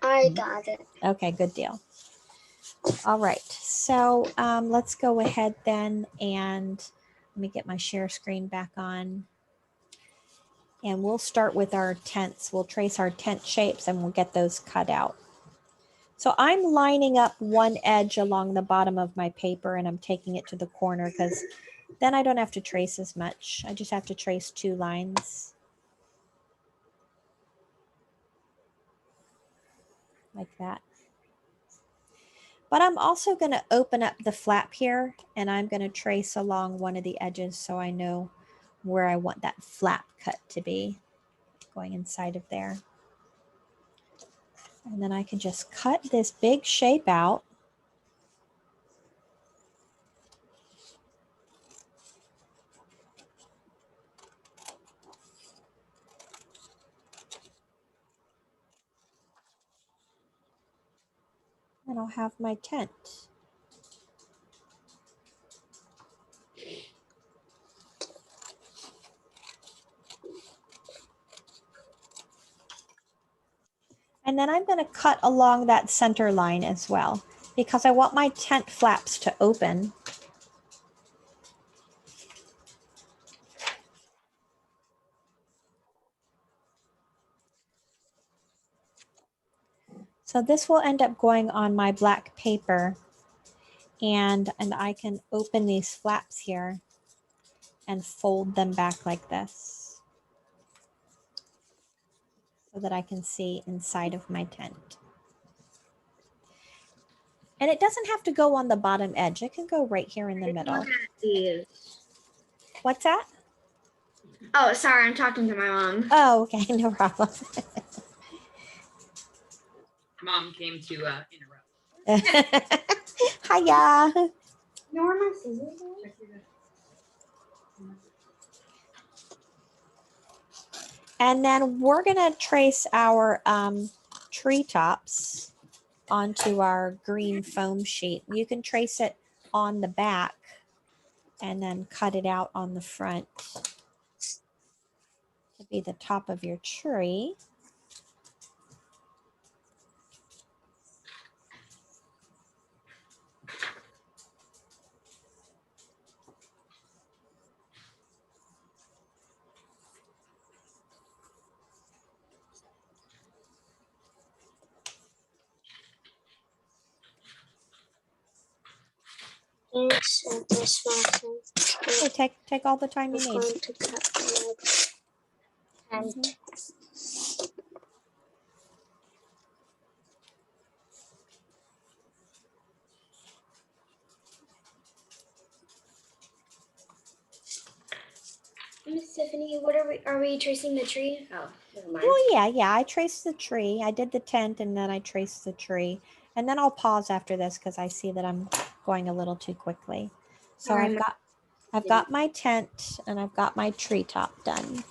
I got it. Okay, good deal. All right, so let's go ahead then and let me get my share screen back on. And we'll start with our tents. We'll trace our tent shapes and we'll get those cut out. So I'm lining up one edge along the bottom of my paper and I'm taking it to the corner because then I don't have to trace as much. I just have to trace 2 lines. Like that. But I'm also going to open up the flap here and I'm going to trace along one of the edges so I know where I want that flap cut to be, going inside of there. And then I can just cut this big shape out. And I'll have my tent. And then I'm going to cut along that center line as well because I want my tent flaps to open. So this will end up going on my black paper and I can open these flaps here and fold them back like this so that I can see inside of my tent. And it doesn't have to go on the bottom edge. It can go right here in the middle. What's that? Oh, sorry, I'm talking to my mom. Oh, okay, no problem. Mom came to interrupt. Hiya. You know where my scissors are? And then we're gonna trace our treetops onto our green foam sheet. You can trace it on the back and then cut it out on the front to be the top of your tree. Thanks, Miss Watson. Okay, take all the time you I'm need. going to cut my tent. Miss Tiffany, what are we tracing the tree? Oh, never mind. Well, yeah, I traced the tree. I did the tent and then I traced the tree. And then I'll pause after this because I see that I'm going a little too quickly. So I've got my tent and I've got my treetop done.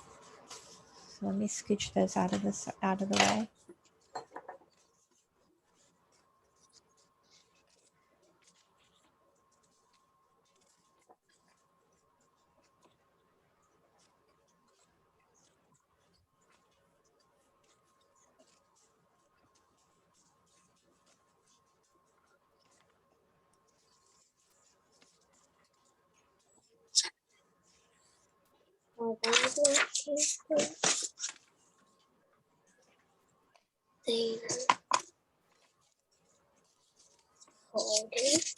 So let me scooch those out of the way. Then hold it.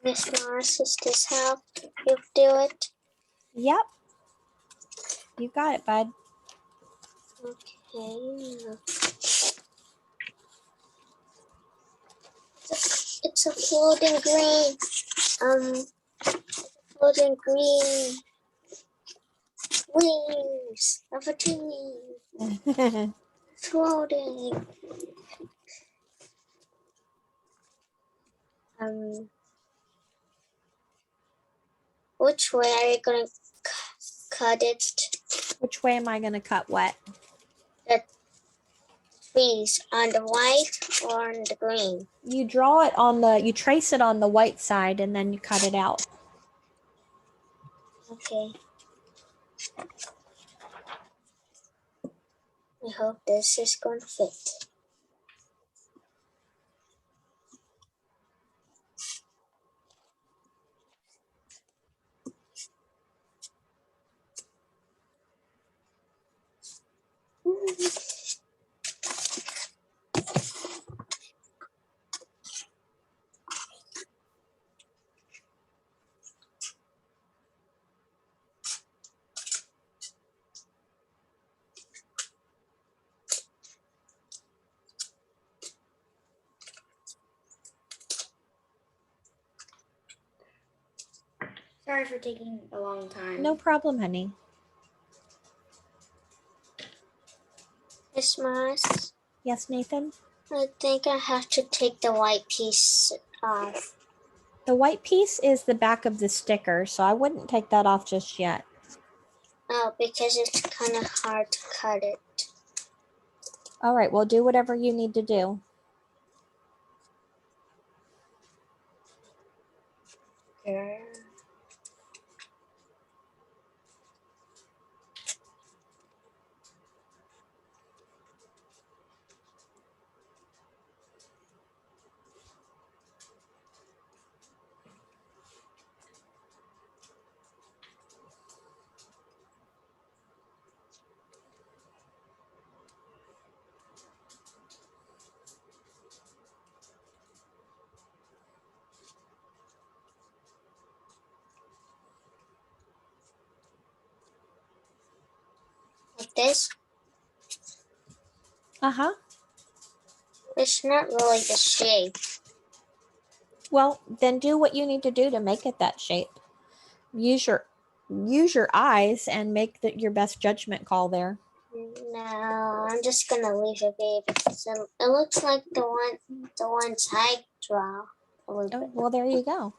Miss Morris, is this how you do it? Yep. You got it, bud. Okay. It's a floating green. Floating green wings of a tree. Floating. Which way are you gonna cut it? Which way am I going to cut what? The trees on the white or on the green? You draw it on you trace it on the white side and then you cut it out. Okay. I hope this is going to fit. Sorry for taking a long time. No problem, honey. Miss Mars, Yes, Nathan? I think I have to take the white piece off. The white piece is the back of the sticker, so I wouldn't take that off just yet. Oh, because it's kind of hard to cut it. All right, well, do whatever you need to do. Yeah. Like this? Uh-huh. It's not really the shape. Well, then do what you need to do to make it that shape. Use your eyes and make your best judgment call there. No, I'm just gonna leave it be because it looks like the ones I draw. A little Oh, bit. well, there you go.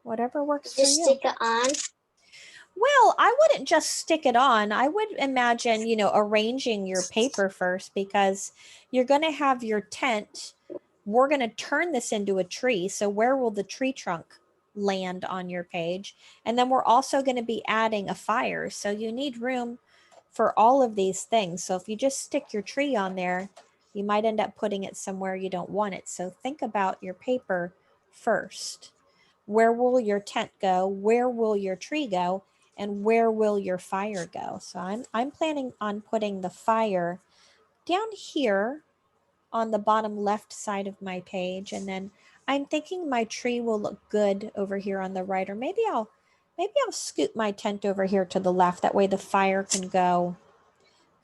Whatever works for Just you. stick it on. Well, I wouldn't just stick it on. I would imagine, arranging your paper first because you're going to have your tent. We're going to turn this into a tree. So where will the tree trunk land on your page? And then we're also going to be adding a fire. So you need room for all of these things. So if you just stick your tree on there, you might end up putting it somewhere you don't want it. So think about your paper first. Where will your tent go? Where will your tree go? And where will your fire go? So I'm planning on putting the fire down here on the bottom left side of my page, and then I'm thinking my tree will look good over here on the right, or maybe I'll scoot my tent over here to the left. That way the fire can go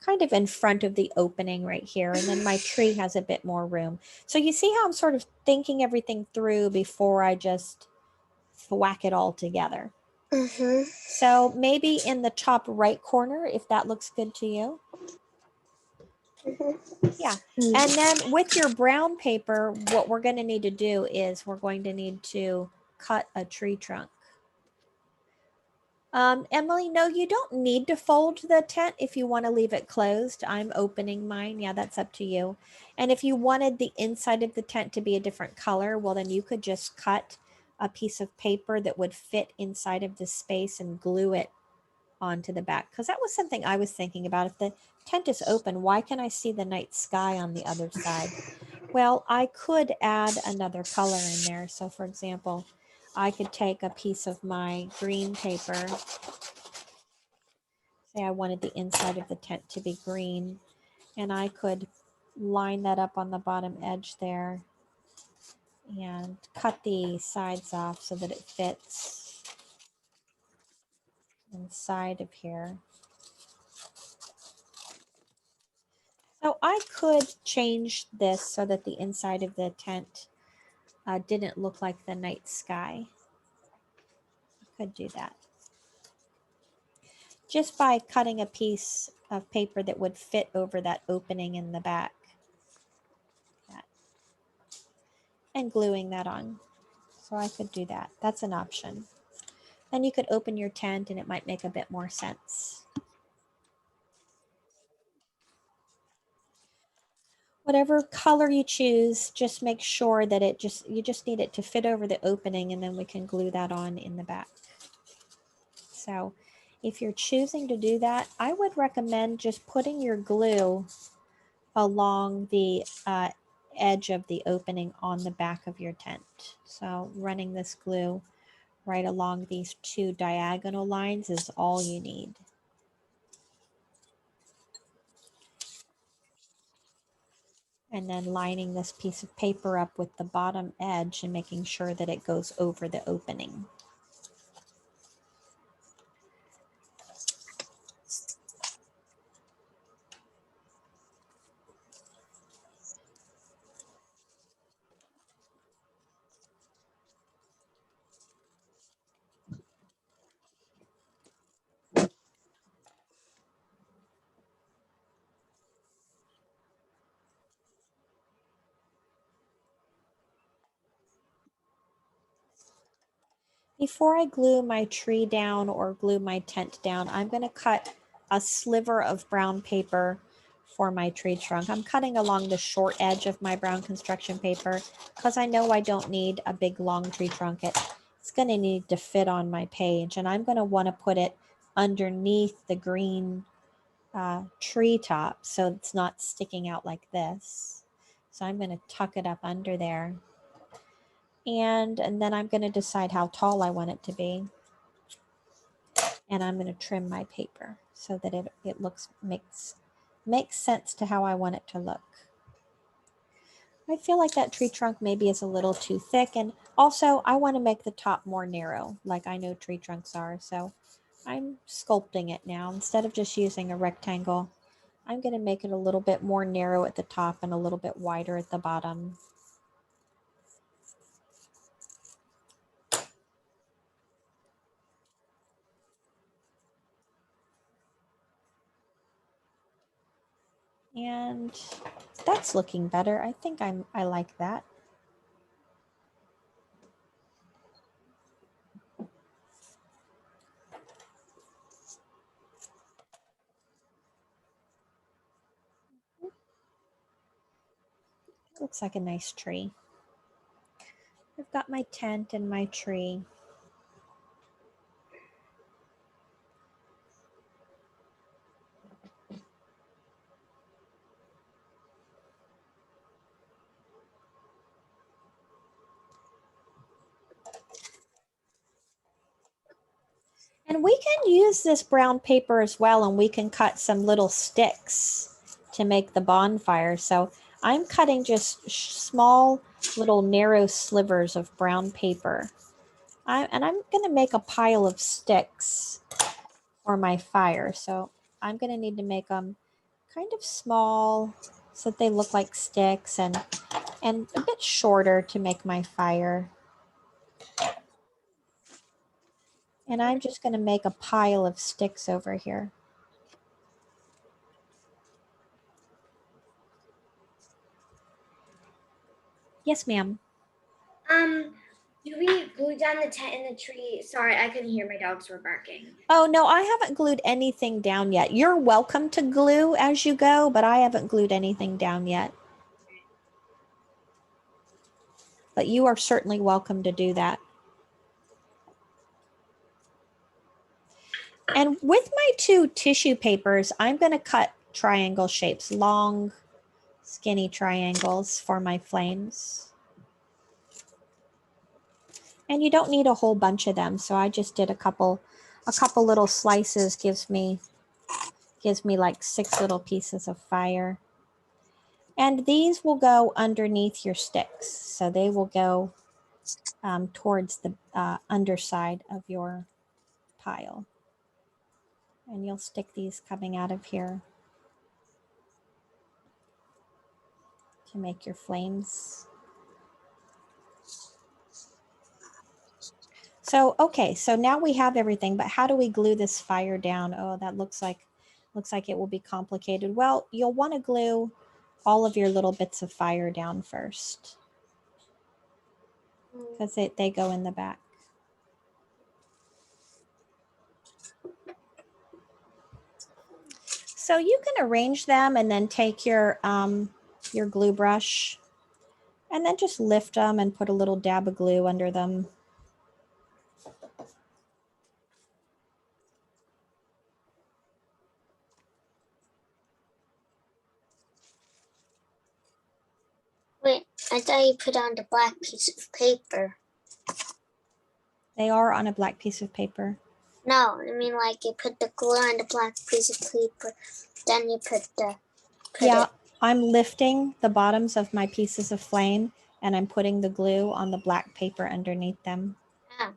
kind of in front of the opening right here, and then my tree has a bit more room. So you see how I'm sort of thinking everything through before I just whack it all together. Mm-hmm. So maybe in the top right corner, if that looks good to you. Yeah. And then with your brown paper, what we're going to need to do is we're going to need to cut a tree trunk. Emily, no, you don't need to fold the tent if you want to leave it closed. I'm opening mine. Yeah, that's up to you. And if you wanted the inside of the tent to be a different color, well, then you could just cut a piece of paper that would fit inside of the space and glue it onto the back. Because that was something I was thinking about. If the tent is open, why can I see the night sky on the other side? Well, I could add another color in there. So for example, I could take a piece of my green paper. Say I wanted the inside of the tent to be green, and I could line that up on the bottom edge there and cut the sides off so that it fits inside of here. So I could change this so that the inside of the tent didn't look like the night sky. I could do that. Just by cutting a piece of paper that would fit over that opening in the back. And gluing that on. So I could do that. That's an option. Then you could open your tent and it might make a bit more sense. Whatever color you choose, just make sure that you just need it to fit over the opening, and then we can glue that on in the back. So if you're choosing to do that, I would recommend just putting your glue along the edge of the opening on the back of your tent. So running this glue right along these two diagonal lines is all you need. And then lining this piece of paper up with the bottom edge and making sure that it goes over the opening. Before I glue my tree down or glue my tent down, I'm going to cut a sliver of brown paper for my tree trunk. I'm cutting along the short edge of my brown construction paper because I know I don't need a big long tree trunk. It's going to need to fit on my page, and I'm going to want to put it underneath the green tree top so it's not sticking out like this. So I'm going to tuck it up under there. And then I'm going to decide how tall I want it to be. And I'm going to trim my paper so that it makes sense to how I want it to look. I feel like that tree trunk maybe is a little too thick, and also I want to make the top more narrow, like I know tree trunks are. So I'm sculpting it now. Instead of just using a rectangle, I'm going to make it a little bit more narrow at the top and a little bit wider at the bottom. And that's looking better. I think I like that. Looks like a nice tree. I've got my tent and my tree. And we can use this brown paper as well, and we can cut some little sticks to make the bonfire. So I'm cutting just small little narrow slivers of brown paper. And I'm going to make a pile of sticks for my fire. So I'm going to need to make them kind of small so that they look like sticks, and a bit shorter to make my fire. And I'm just going to make a pile of sticks over here. Yes, ma'am. Do we glue down the tent and the tree? Sorry, I couldn't hear. My dogs were barking. Oh, no, I haven't glued anything down yet. You're welcome to glue as you go, but I haven't glued anything down yet. But you are certainly welcome to do that. And with my two tissue papers, I'm going to cut triangle shapes, long, skinny triangles for my flames. And you don't need a whole bunch of them, so I just did a couple little slices. Gives me like 6 little pieces of fire. And these will go underneath your sticks, so they will go towards the underside of your pile. And you'll stick these coming out of here to make your flames. So, okay, so now we have everything, but how do we glue this fire down? Oh, that looks like it will be complicated. Well, you'll want to glue all of your little bits of fire down first, because they go in the back. So you can arrange them and then take your your glue brush, and then just lift them and put a little dab of glue under them. Wait, I thought you put on the black piece of paper. They are on a black piece of paper. No, I mean like you put the glue on the black piece of paper, then you put Yeah, it. I'm lifting the bottoms of my pieces of flame and I'm putting the glue on the black paper underneath them. Oh,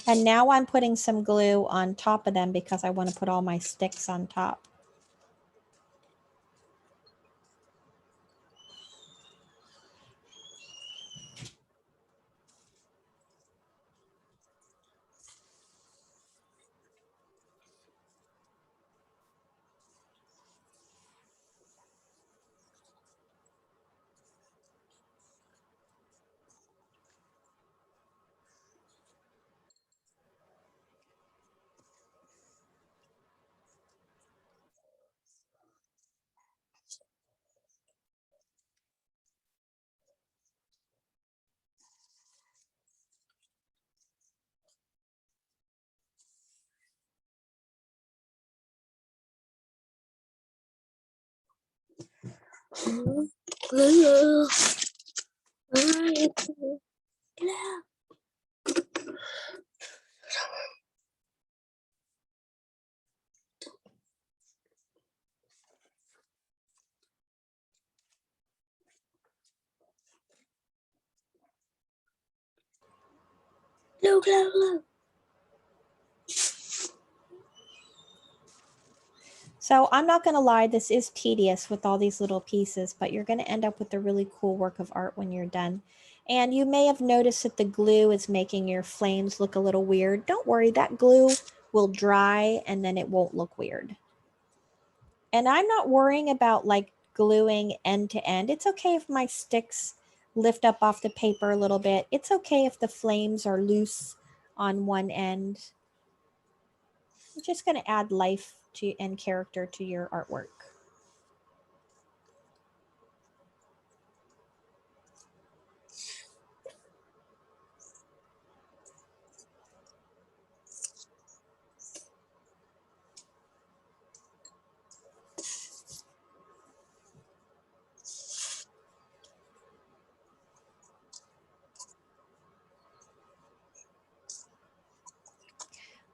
And now I'm putting some glue on top of them because I want to put all my sticks on top. glue. Glue, glue, glue. So I'm not going to lie, this is tedious with all these little pieces, but you're going to end up with a really cool work of art when you're done. And you may have noticed that the glue is making your flames look a little weird. Don't worry, that glue will dry and then it won't look weird. And I'm not worrying about like gluing end to end. It's okay if my sticks lift up off the paper a little bit. It's okay if the flames are loose on one end. I'm just going to add life to and character to your artwork.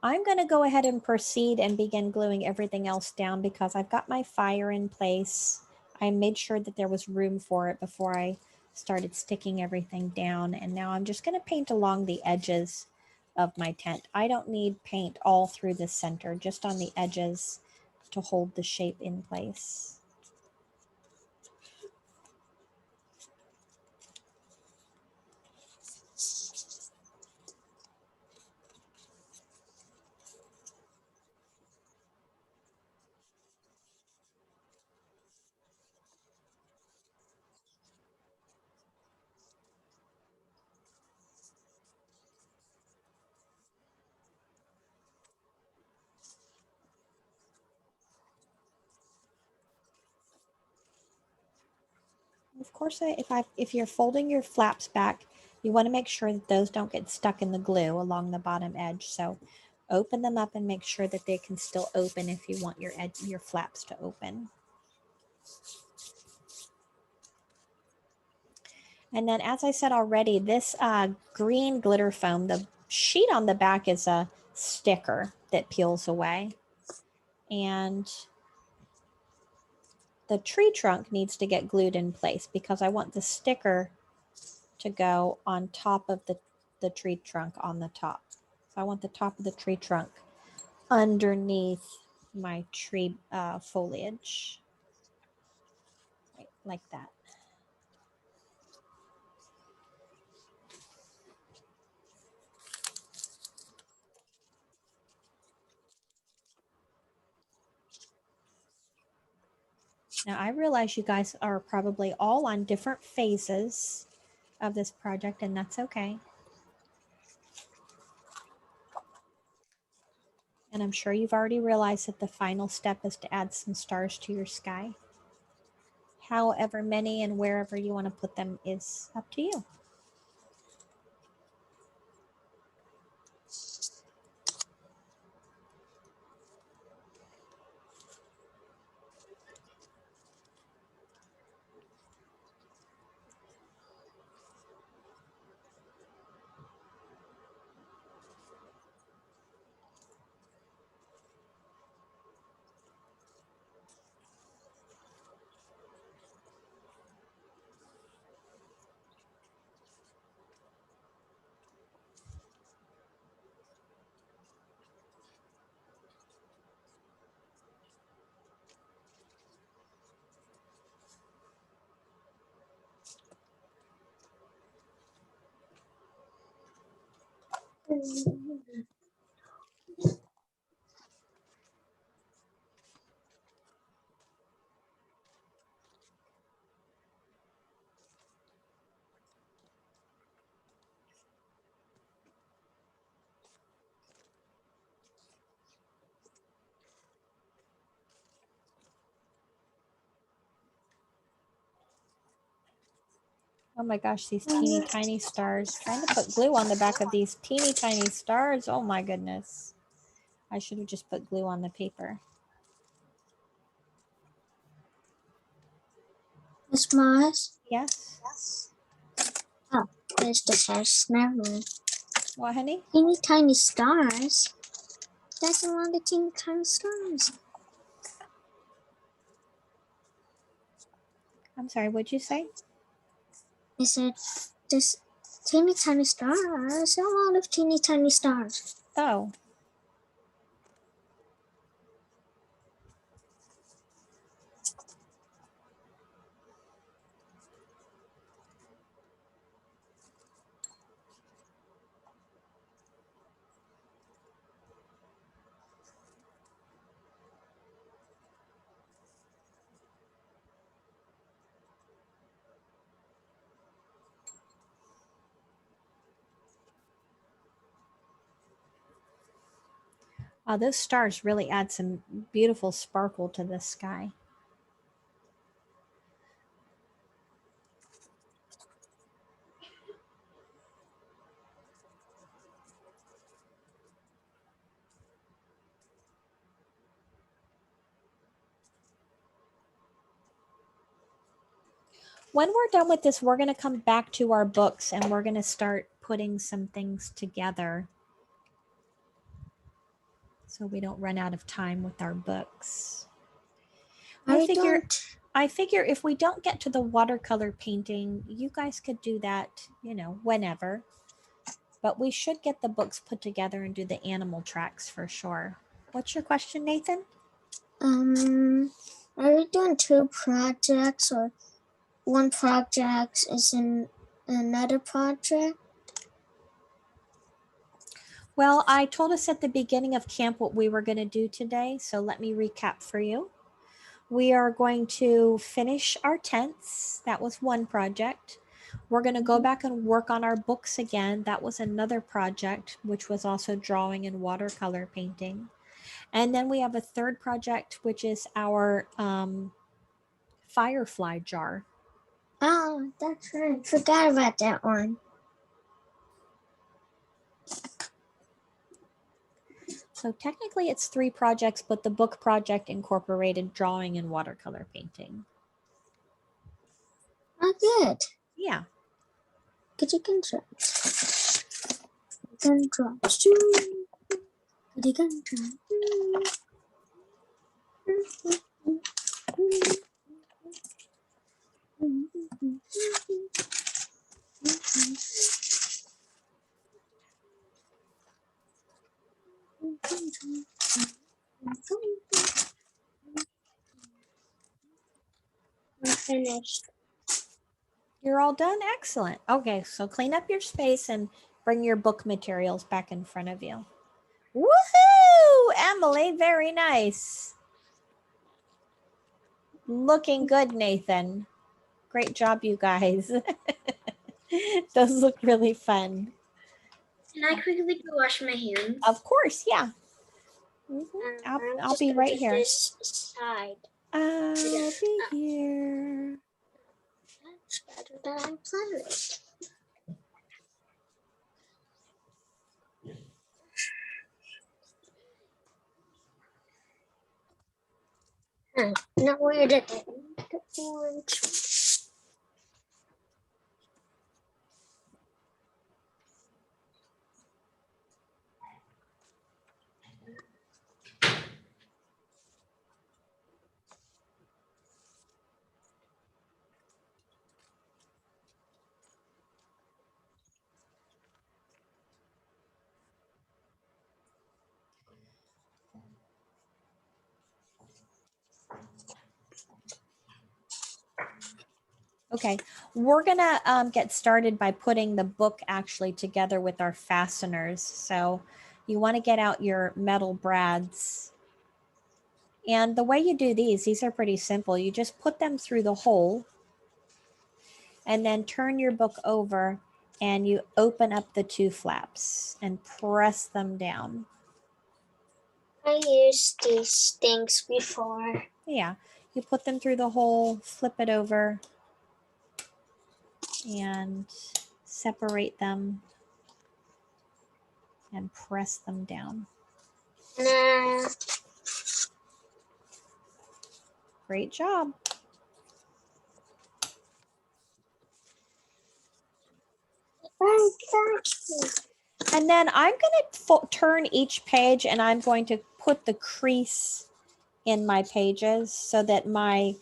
I'm going to go ahead and proceed and begin gluing everything else down because I've got my fire in place. I made sure that there was room for it before I started sticking everything down. And now I'm just going to paint along the edges of my tent. I don't need paint all through the center, just on the edges to hold the shape in place. Of course, if you're folding your flaps back, you want to make sure that those don't get stuck in the glue along the bottom edge. So open them up and make sure that they can still open if you want your flaps to open. And then, as I said already, this green glitter foam, the sheet on the back is a sticker that peels away. And the tree trunk needs to get glued in place because I want the sticker to go on top of the tree trunk on the top. So I want the top of the tree trunk underneath my tree foliage, right, like that. Now I realize you guys are probably all on different phases of this project, and that's okay. And I'm sure you've already realized that the final step is to add some stars to your sky. however many and wherever you want to put them is up to you. Oh my gosh, these teeny tiny stars. Trying to put glue on the back of these teeny tiny stars. Oh my goodness. I should have just put glue on the paper. Miss Mars? Yes. Oh, there's the first never. What, honey? Teeny tiny stars. That's a lot of teeny tiny stars. I'm sorry, what'd you say? I said, this teeny tiny stars. A lot of teeny tiny stars. Oh. Those stars really add some beautiful sparkle to the sky. When we're done with this, we're going to come back to our books and we're going to start putting some things together so we don't run out of time with our books. I figure if we don't get to the watercolor painting, you guys could do that, you know, whenever. But we should get the books put together and do the animal tracks for sure. What's your question, Nathan? Are we doing 2 projects or one project is in another project? Well, I told us at the beginning of camp what we were going to do today, so let me recap for you. We are going to finish our tents. That was one project. We're going to go back and work on our books again. That was another project, which was also drawing and watercolor painting. And then we have a third project, which is our firefly jar. Oh, that's right. Forgot about that one. So technically it's 3 projects, but the book project incorporated drawing and watercolor painting. Oh, good. Yeah. Goody gumdrops. Gumdrops. Goody gumdrops. I'm finished. You're all done? Excellent. Okay, so clean up your space and bring your book materials back in front of you. Woohoo! Emily, very nice. Looking good, Nathan. Great job, you guys. Those look really fun. Can I quickly go wash my hands? Of course, yeah. I'll be right here. This side. I'll Yes. be here. That's better than I planned it. Now where did the orange? Okay, we're gonna get started by putting the book actually together with our fasteners. So you want to get out your metal brads. And the way you do these are pretty simple. You just put them through the hole and then turn your book over and you open up the two flaps and press them down. I used these things before. Yeah, you put them through the hole, flip it over, and separate them and press them down. Nah. Great job. Exactly. And then I'm going to turn each page and I'm going to put the crease in my pages so that my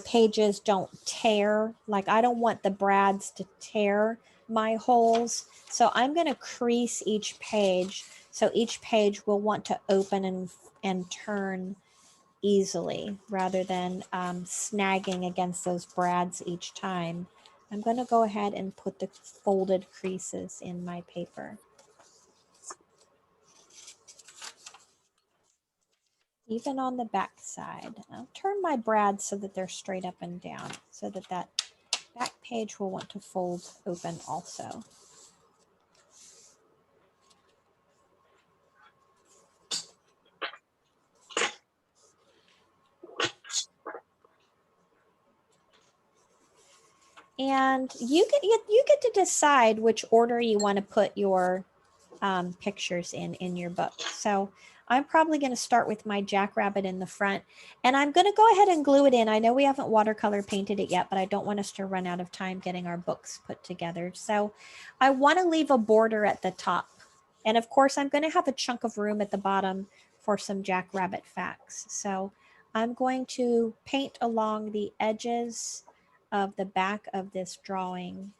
pages don't tear. Like I don't want the brads to tear my holes. So I'm going to crease each page so each page will want to open and turn easily rather than snagging against those brads each time. I'm going to go ahead and put the folded creases in my paper. Even on the back side. I'll turn my brads so that they're straight up and down so that that back page will want to fold open also. And you get to decide which order you want to put your pictures in your book. So I'm probably going to start with my jackrabbit in the front, and I'm going to go ahead and glue it in. I know we haven't watercolor painted it yet, but I don't want us to run out of time getting our books put together. So I want to leave a border at the top. And of course, I'm going to have a chunk of room at the bottom for some jackrabbit facts. So I'm going to paint along the edges of the back of this drawing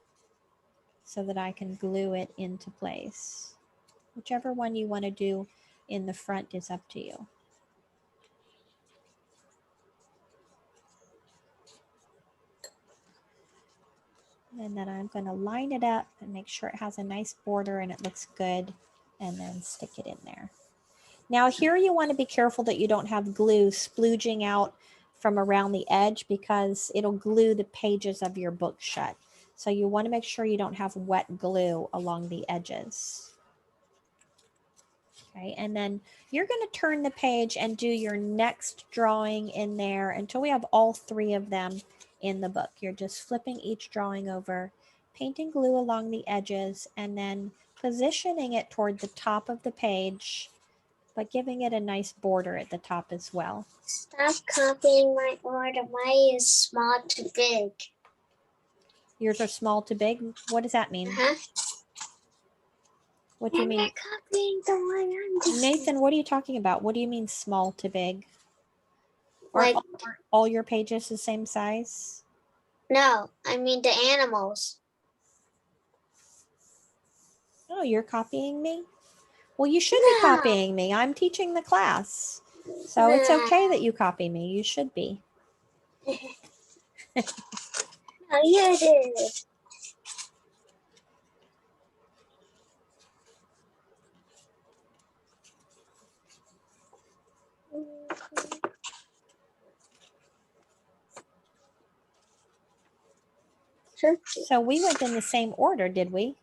so that I can glue it into place. Whichever one you want to do in the front is up to you. And then I'm going to line it up and make sure it has a nice border and it looks good, and then stick it in there. Now here you want to be careful that you don't have glue splooging out from around the edge because it'll glue the pages of your book shut. So you want to make sure you don't have wet glue along the edges. Okay, and then you're going to turn the page and do your next drawing in there until we have all three of them in the book. You're just flipping each drawing over, painting glue along the edges, and then positioning it toward the top of the page, but giving it a nice border at the top as well. Stop copying my order. Mine is small to big. Yours are small to big? What does that mean? Uh-huh. What do you I'm mean? not copying the one I'm doing. Nathan, what are you talking about? What do you mean small to big? Are Like, all your pages the same size? no, I mean the animals. Oh, you're copying me? Well, you should be No. copying me. I'm teaching the class. So it's okay that you copy me. You should be. No, you did. So we went in the same order, did we?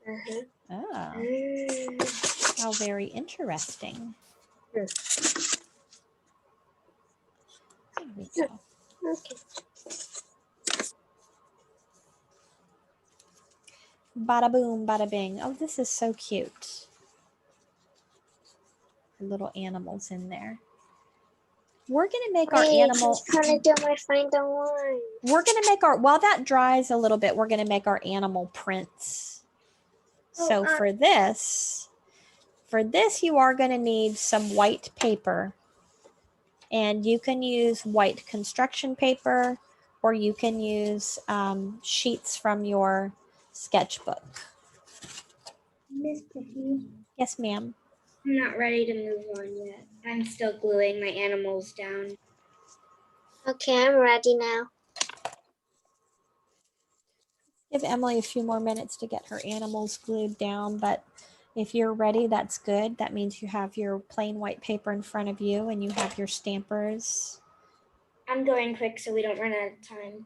Uh-huh. Oh, how very interesting. we go. Okay. Bada boom, bada bing. Oh, this is so cute. Little animals in there. We're gonna make our Wait, animal. she's trying to do my find the one. We're gonna make our, while that dries a little bit, we're gonna make our animal prints. So for this you are gonna need some white paper. And you can use white construction paper, or you can use sheets from your sketchbook. Miss Cookie, Yes, ma'am. I'm not ready to move on yet. I'm still gluing my animals down. Okay, I'm ready now. Give Emily a few more minutes to get her animals glued down, but if you're ready, that's good. That means you have your plain white paper in front of you and you have your stampers. I'm going quick so we don't run out of time.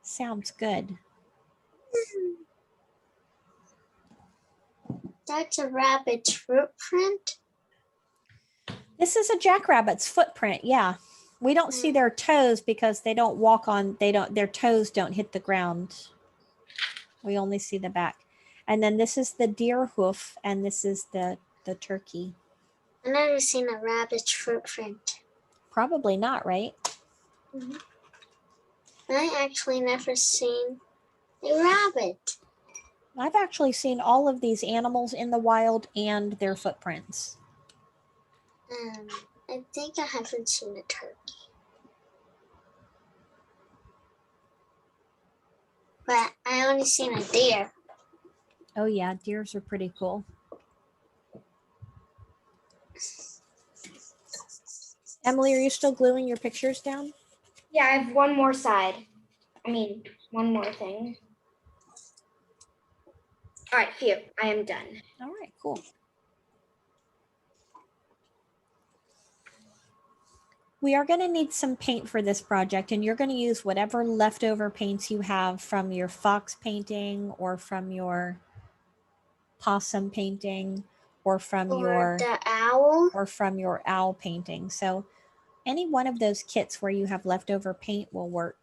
Sounds good. That's a rabbit's footprint. This is a jackrabbit's footprint, yeah. We don't see their toes because they don't walk on, their toes don't hit the ground. We only see the back. And then this is the deer hoof and this is the turkey. I've never seen a rabbit's footprint. Probably not, right? I actually never seen a rabbit. I've actually seen all of these animals in the wild and their footprints. I think I haven't seen a turkey. But I only seen a deer. Oh yeah, deers are pretty cool. Emily, are you still gluing your pictures down? Yeah, I have one more side. One more thing. All right, phew, I am done. All right, cool. We are going to need some paint for this project, and you're going to use whatever leftover paints you have from your fox painting or from your possum painting or from The owl. your owl painting. So any one of those kits where you have leftover paint will work.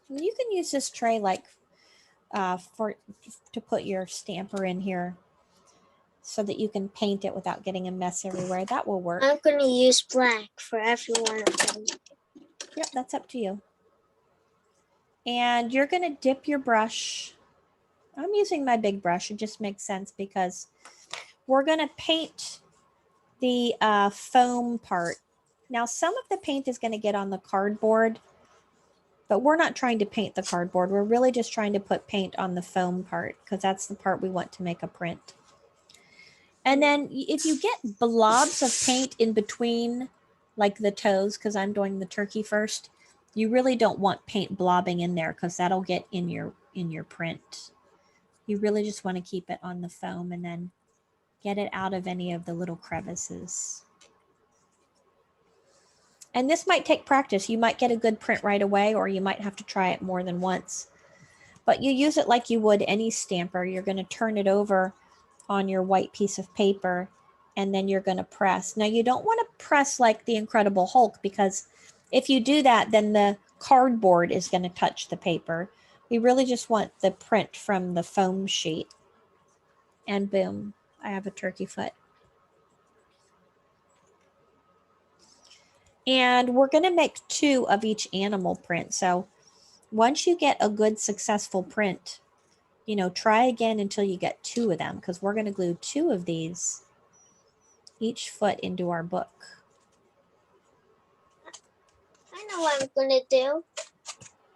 And you can use this tray to put your stamper in here so that you can paint it without getting a mess everywhere. That will work. I'm going to use black for every one of them. Yep, that's up to you. And you're going to dip your brush. I'm using my big brush. It just makes sense because we're going to paint the foam part. Now, some of the paint is going to get on the cardboard, but we're not trying to paint the cardboard. We're really just trying to put paint on the foam part because that's the part we want to make a print. And then if you get blobs of paint in between, like the toes, because I'm doing the turkey first, you really don't want paint blobbing in there because that'll get in your print. You really just want to keep it on the foam and then get it out of any of the little crevices. And this might take practice. You might get a good print right away, or you might have to try it more than once. But you use it like you would any stamper. You're going to turn it over on your white piece of paper, and then you're going to press. Now, you don't want to press like the Incredible Hulk, because if you do that, then the cardboard is going to touch the paper. We really just want the print from the foam sheet. And boom, I have a turkey foot. And we're going to make 2 of each animal print. So once you get a good successful print, try again until you get 2 of them, because we're going to glue 2 of these each foot into our book. I know what I'm going to do.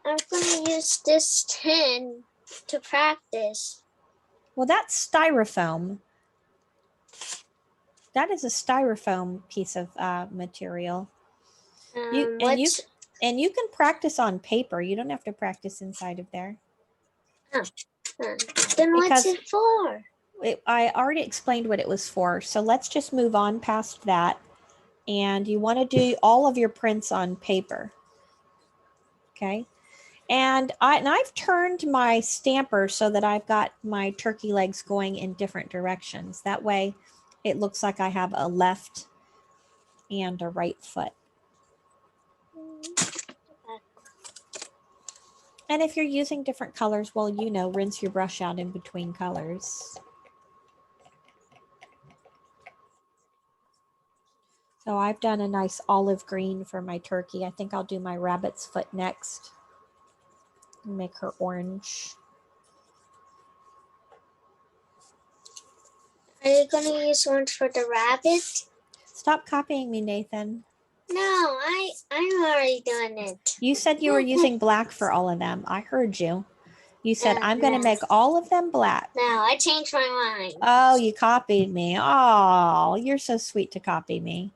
I'm going to use this tin to practice. Well, that's styrofoam. That is a styrofoam piece of material. You can practice on paper. You don't have to practice inside of there. Then what's it for? I already explained what it was for. So let's just move on past that. And you want to do all of your prints on paper. Okay. And I've turned my stamper so that I've got my turkey legs going in different directions. That way it looks like I have a left and a right foot. And if you're using different colors, well, you know, rinse your brush out in between colors. So I've done a nice olive green for my turkey. I think I'll do my rabbit's foot next. Make her orange. Are you gonna use ones for the rabbit? Stop copying me, Nathan. No, I'm already doing it. You said you were using black for all of them. I heard you. You said, I'm going to No. make all of them black. No, I changed my mind. Oh, you copied me. Oh, you're so sweet to copy me.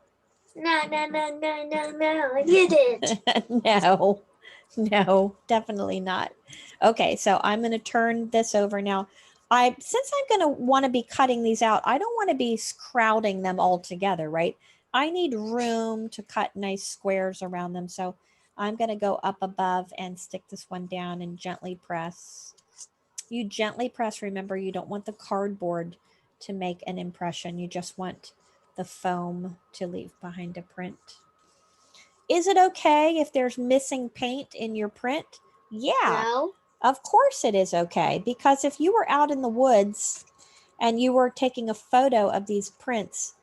No, I did it. No, definitely not. Okay, so I'm going to turn this over now. Since I'm going to want to be cutting these out, I don't want to be crowding them all together, right? I need room to cut nice squares around them. So I'm going to go up above and stick this one down and gently press. You gently press. Remember, you don't want the cardboard to make an impression. You just want the foam to leave behind a print. Is it okay if there's missing paint in your print? Yeah, No. of course it is okay. Because if you were out in the woods and you were taking a photo of these prints,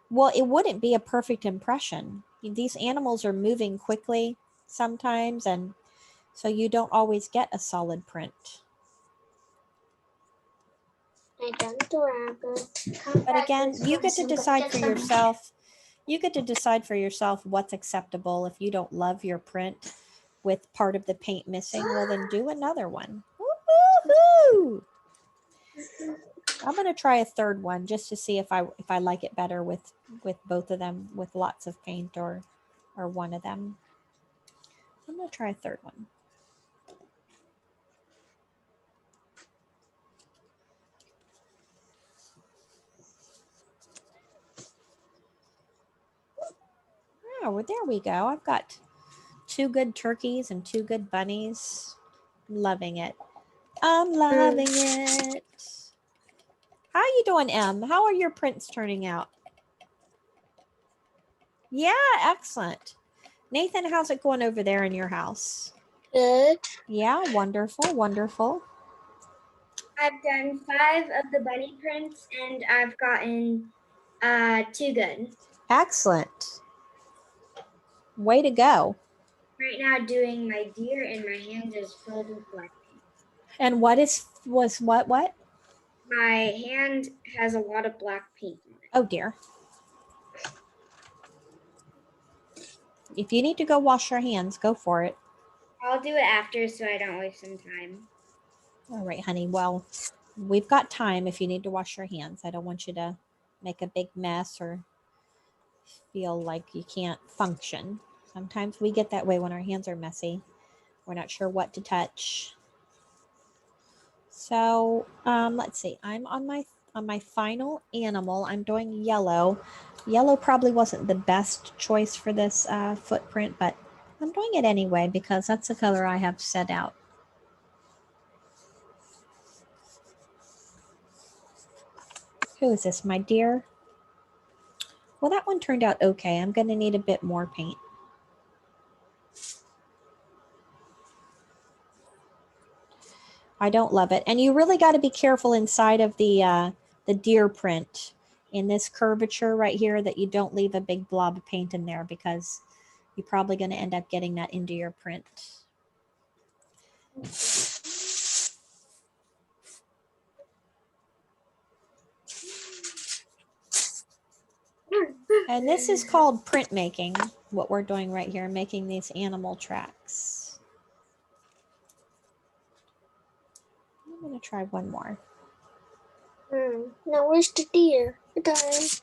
well, it wouldn't be a perfect impression. These animals are moving quickly sometimes, and so you don't always get a solid print. I don't do rabbit. But again, you get to decide for yourself. You get to decide for yourself what's acceptable. If you don't love your print with part of the paint missing, well, then do another one. Woo-hoo-hoo! I'm going to try a third one just to see if I like it better with both of them with lots of paint or one of them. I'm going to try a third one. Oh, well, there we go. I've got 2 good turkeys and 2 good bunnies. Loving it. I'm loving it. How you doing, Em? How are your prints turning out? Yeah, excellent. Nathan, how's it going over there in your house? Good. Yeah, wonderful, wonderful. I've done 5 of the bunny prints and I've gotten 2 good. Excellent. Way to go. Right now doing my deer and my hand is filled with black paint. And what? My hand has a lot of black paint on it. Oh dear. If you need to go wash your hands, go for it. I'll do it after so I don't waste some time. All right, honey. Well, we've got time if you need to wash your hands. I don't want you to make a big mess or feel like you can't function. Sometimes we get that way when our hands are messy. We're not sure what to touch. So let's see. I'm on my final animal. I'm doing yellow. Yellow probably wasn't the best choice for this footprint, but I'm doing it anyway because that's the color I have set out. Who is this, my dear? Well, that one turned out okay. I'm going to need a bit more paint. I don't love it. And you really got to be careful inside of the deer print in this curvature right here that you don't leave a big blob of paint in there because you're probably going to end up getting that into your print. And this is called printmaking, what we're doing right here, making these animal tracks. I'm going to try one more. Now where's the deer? I thought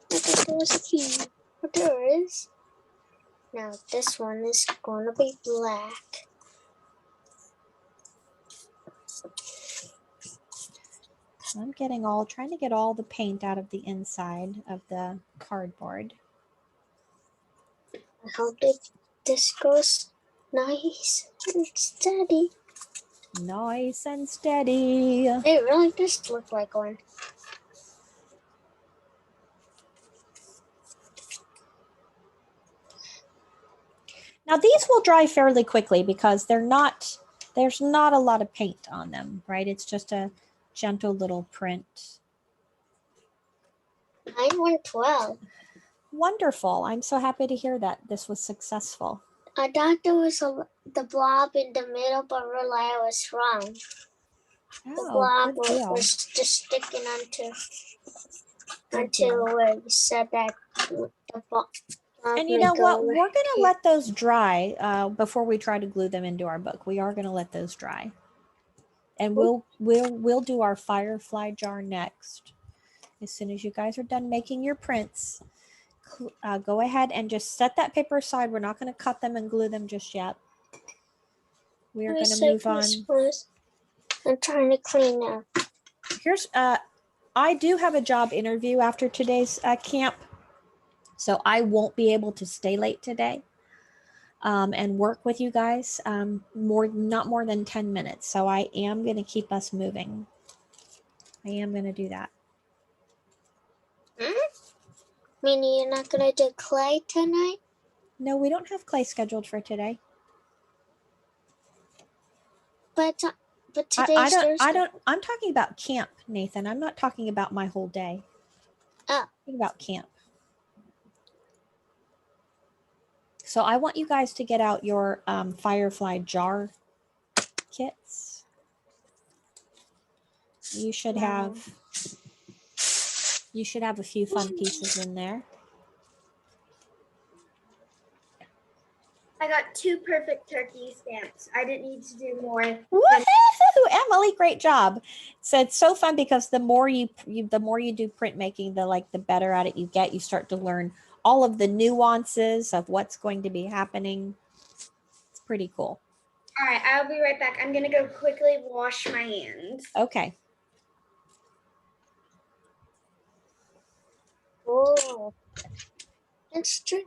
there was here. But there is. Now this one is gonna be black. I'm trying to get all the paint out of the inside of the cardboard. I hope that this goes nice and steady. Nice and steady. It really does look like one. Now these will dry fairly quickly because there's not a lot of paint on them, right? It's just a gentle little print. Mine went well. Wonderful. I'm so happy to hear that this was successful. I thought there was the blob in the middle, but really I was wrong. The blob good deal. was just sticking onto Good deal. where you said that the blob. And you know what? We're going to let those dry before we try to glue them into our book. We are going to let those dry. And we'll do our firefly jar next. As soon as you guys are done making your prints, go ahead and just set that paper aside. We're not going to cut them and glue them just yet. We are going to move on. I'm trying to clean up. Here's I do have a job interview after today's camp, so I won't be able to stay late today and work with you guys not more than 10 minutes. So I am going to keep us moving. I am going to do that. Meaning you're not going to do clay tonight? No, we don't have clay scheduled for today. But today's Thursday. I'm talking about camp, Nathan. I'm not talking about my whole day. Oh. I'm talking about camp. So I want you guys to get out your firefly jar kits. You should have a few fun pieces in there. I got 2 perfect turkey stamps. I didn't need to do more. Woohoo! Emily, great job. So it's so fun because the more you do printmaking, the better at it you get. You start to learn all of the nuances of what's going to be happening. It's pretty cool. All right, I'll be right back. I'm gonna go quickly wash my hands. Okay. Oh, that's true.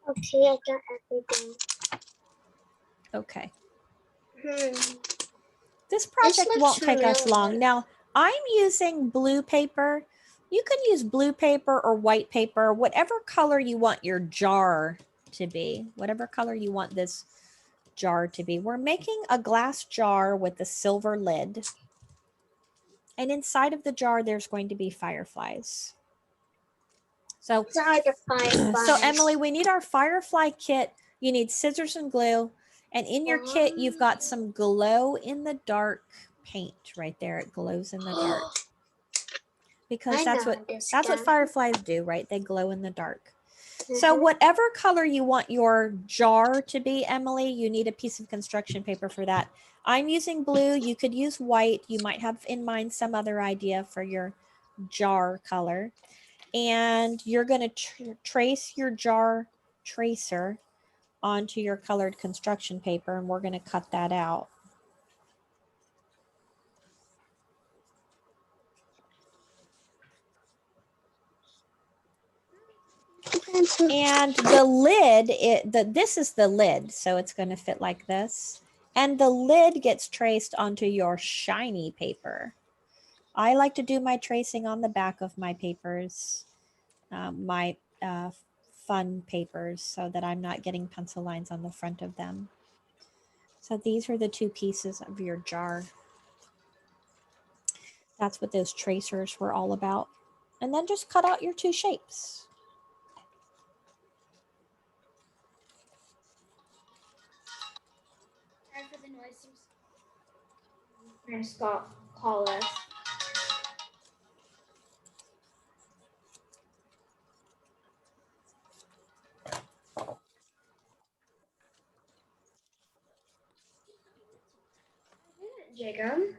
Okay, I got everything. Okay. This This project looks won't take us familiar. long. Now, I'm using blue paper. You can use blue paper or white paper, whatever color you want your jar to be, whatever color you want this jar to be. We're making a glass jar with a silver lid. And inside of the jar, there's going to be fireflies. So Emily, we need our firefly kit. You need scissors and glue. And in your kit, you've got some glow in the dark paint right there. It glows in the dark. Because that's what fireflies do, right? They glow in the dark. So whatever color you want your jar to be, Emily, you need a piece of construction paper for that. I'm using blue. You could use white. You might have in mind some other idea for your jar color. And you're going to trace your jar tracer onto your colored construction paper, and we're going to cut that out. And the lid, this is the lid, so it's going to fit like this. And the lid gets traced onto your shiny paper. I like to do my tracing on the back of my papers, my fun papers, so that I'm not getting pencil lines on the front of them. So these are the 2 pieces of your jar. That's what those tracers were all about. And then just cut out your 2 shapes. Sorry for the noise. Parents call us. Jacob.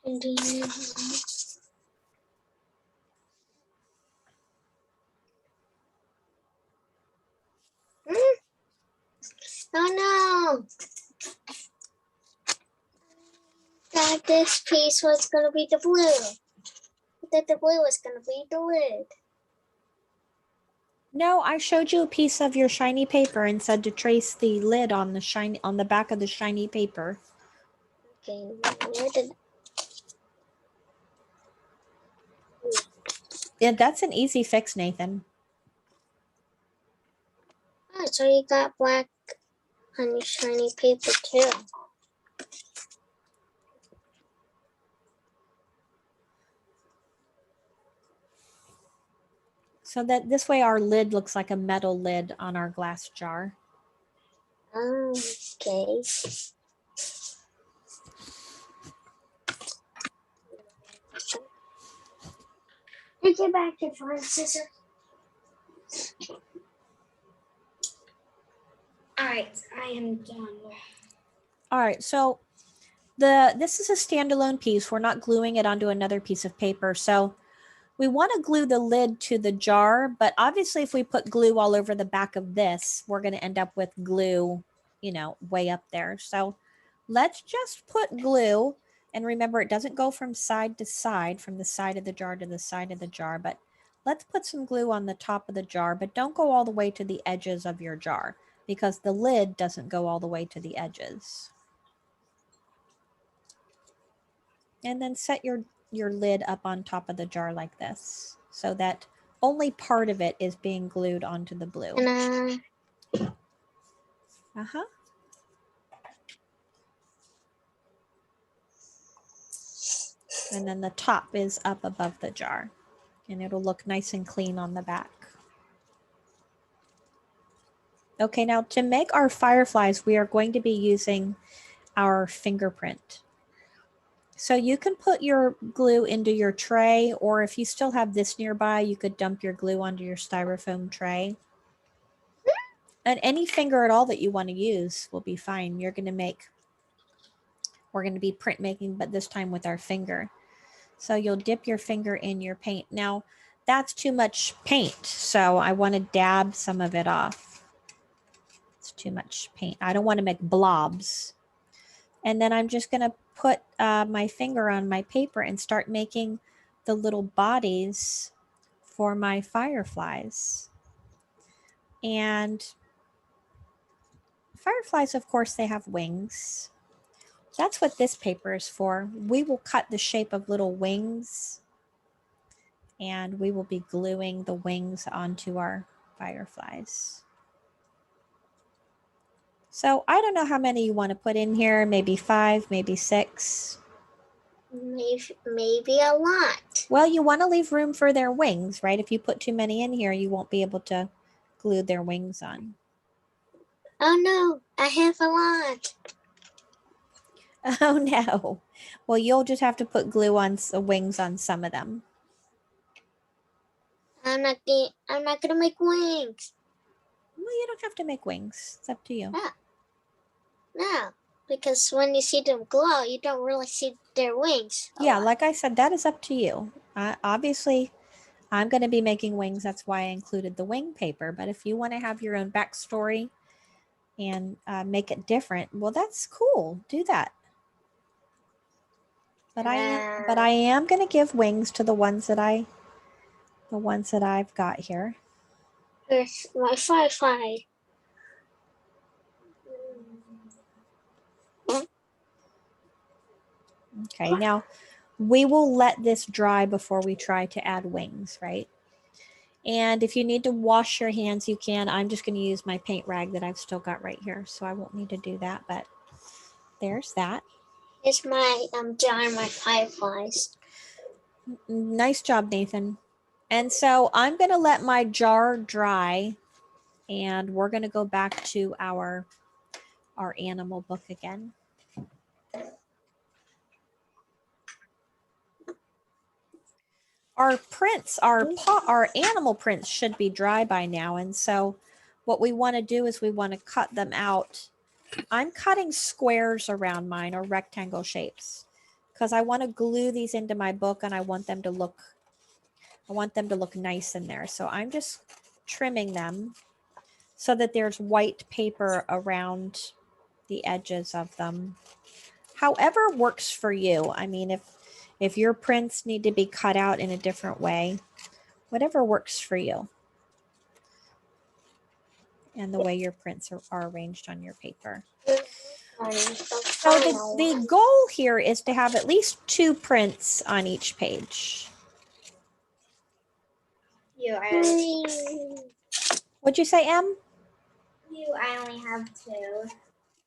And then, oh no! That this piece was gonna be the blue. I thought the blue was gonna be the lid. No, I showed you a piece of your shiny paper and said to trace the lid on the back of the shiny paper. Okay, where did Yeah, that's an easy fix, Nathan. oh, so you got black on your shiny paper too. So that this way our lid looks like a metal lid on our glass jar. Okay. Take it back to find scissors. All right, I am done. All right, so this is a standalone piece. We're not gluing it onto another piece of paper. So we want to glue the lid to the jar, but obviously if we put glue all over the back of this, we're going to end up with glue, you know, way up there. So let's just put glue, and remember it doesn't go from side to side, from the side of the jar to the side of the jar, but let's put some glue on the top of the jar, but don't go all the way to the edges of your jar because the lid doesn't go all the way to the edges. And then set your lid up on top of the jar like this so that only part of it is being glued onto the blue. And Uh-huh. And then the top is up above the jar and it'll look nice and clean on the back. Okay, now to make our fireflies, we are going to be using our fingerprint. So you can put your glue into your tray, or if you still have this nearby, you could dump your glue onto your styrofoam tray. And any finger at all that you want to use will be fine. We're going to be printmaking, but this time with our finger. So you'll dip your finger in your paint. Now, that's too much paint, so I want to dab some of it off. It's too much paint. I don't want to make blobs. And then I'm just going to put my finger on my paper and start making the little bodies for my fireflies. And fireflies, of course, they have wings. That's what this paper is for. We will cut the shape of little wings and we will be gluing the wings onto our fireflies. So I don't know how many you want to put in here, maybe 5, maybe 6. maybe a lot. Well, you want to leave room for their wings, right? If you put too many in here, you won't be able to glue their wings on. Oh no, I have a lot. Oh no. Well, you'll just have to put glue on the wings on some of them. I'm not gonna make wings. Well, you don't have to make wings. It's up to you. No, because when you see them glow, you don't really see their wings. Yeah, like I said, that is up to you. Obviously, I'm going to be making wings. That's why I included the wing paper. But if you want to have your own backstory and make it different, well, that's cool. Do that. But I am going to give wings to the ones that I've got here. Here's my firefly. Okay, now we will let this dry before we try to add wings, right? And if you need to wash your hands, you can. I'm just going to use my paint rag that I've still got right here, so I won't need to do that, but there's that. Here's my jar, my fireflies. Nice job, Nathan. And so I'm going to let my jar dry, and we're going to go back to our animal book again. Our prints, our animal prints should be dry by now. And so what we want to do is we want to cut them out. I'm cutting squares around mine, or rectangle shapes, because I want to glue these into my book and I want them to look nice in there. So I'm just trimming them so that there's white paper around the edges of them. However works for you. I mean, if your prints need to be cut out in a different way, whatever works for you. And the way your prints are arranged on your paper. So the goal here is to have at least 2 prints on each page. What'd you say, Em? I only have 2.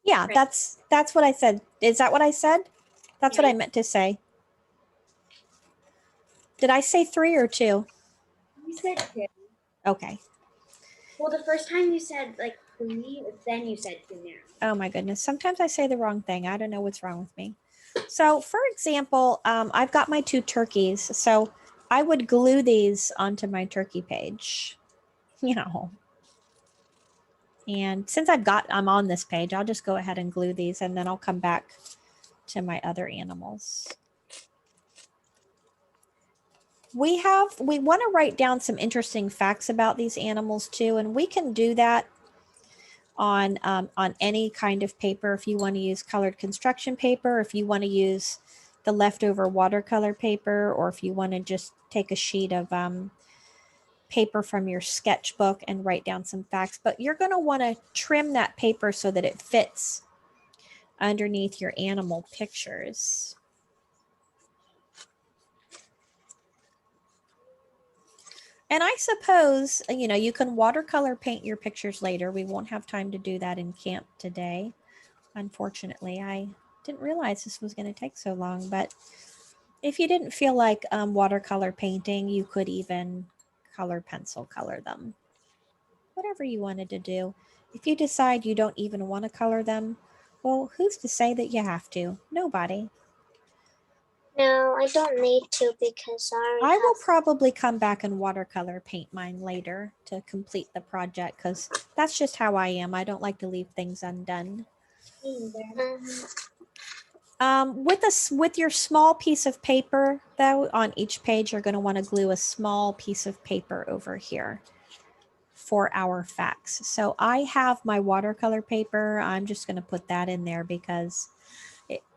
Yeah, Prints. that's what I said. Is that what I said? That's what I Yes. meant to say. Did I say 3 or 2? You said 2. Okay. Well, the first time you said like 3, then you said 2 now. Oh my goodness. Sometimes I say the wrong thing. I don't know what's wrong with me. So for example, I've got my 2 turkeys. So I would glue these onto my turkey page. You know. And since I'm on this page, I'll just go ahead and glue these and then I'll come back to my other animals. We want to write down some interesting facts about these animals too, and we can do that on any kind of paper. If you want to use colored construction paper, if you want to use the leftover watercolor paper, or if you want to just take a sheet of paper from your sketchbook and write down some facts. But you're going to want to trim that paper so that it fits underneath your animal pictures. And I suppose, you know, you can watercolor paint your pictures later. We won't have time to do that in camp today. Unfortunately, I didn't realize this was going to take so long. But if you didn't feel like watercolor painting, you could even pencil color them. Whatever you wanted to do. If you decide you don't even want to color them, well, who's to say that you have to? Nobody. No, I don't need to because I will probably come back and watercolor paint mine later to complete the project because that's just how I am. I don't like to leave things undone. With your small piece of paper, though, on each page, you're going to want to glue a small piece of paper over here for our facts. So I have my watercolor paper. I'm just going to put that in there because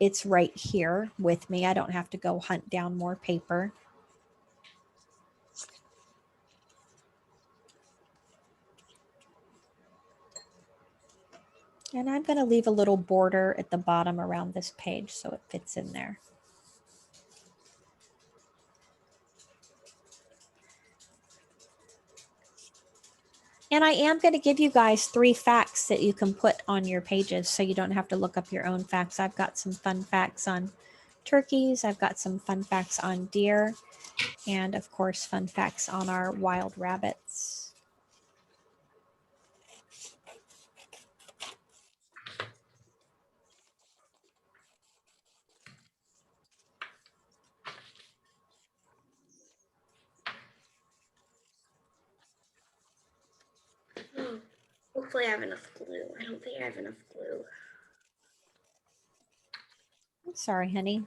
it's right here with me. I don't have to go hunt down more paper. And I'm going to leave a little border at the bottom around this page so it fits in there. And I am going to give you guys 3 facts that you can put on your pages so you don't have to look up your own facts. I've got some fun facts on turkeys. I've got some fun facts on deer. And of course, fun facts on our wild rabbits. Hopefully I have enough glue. I don't think I have enough glue. I'm sorry, honey.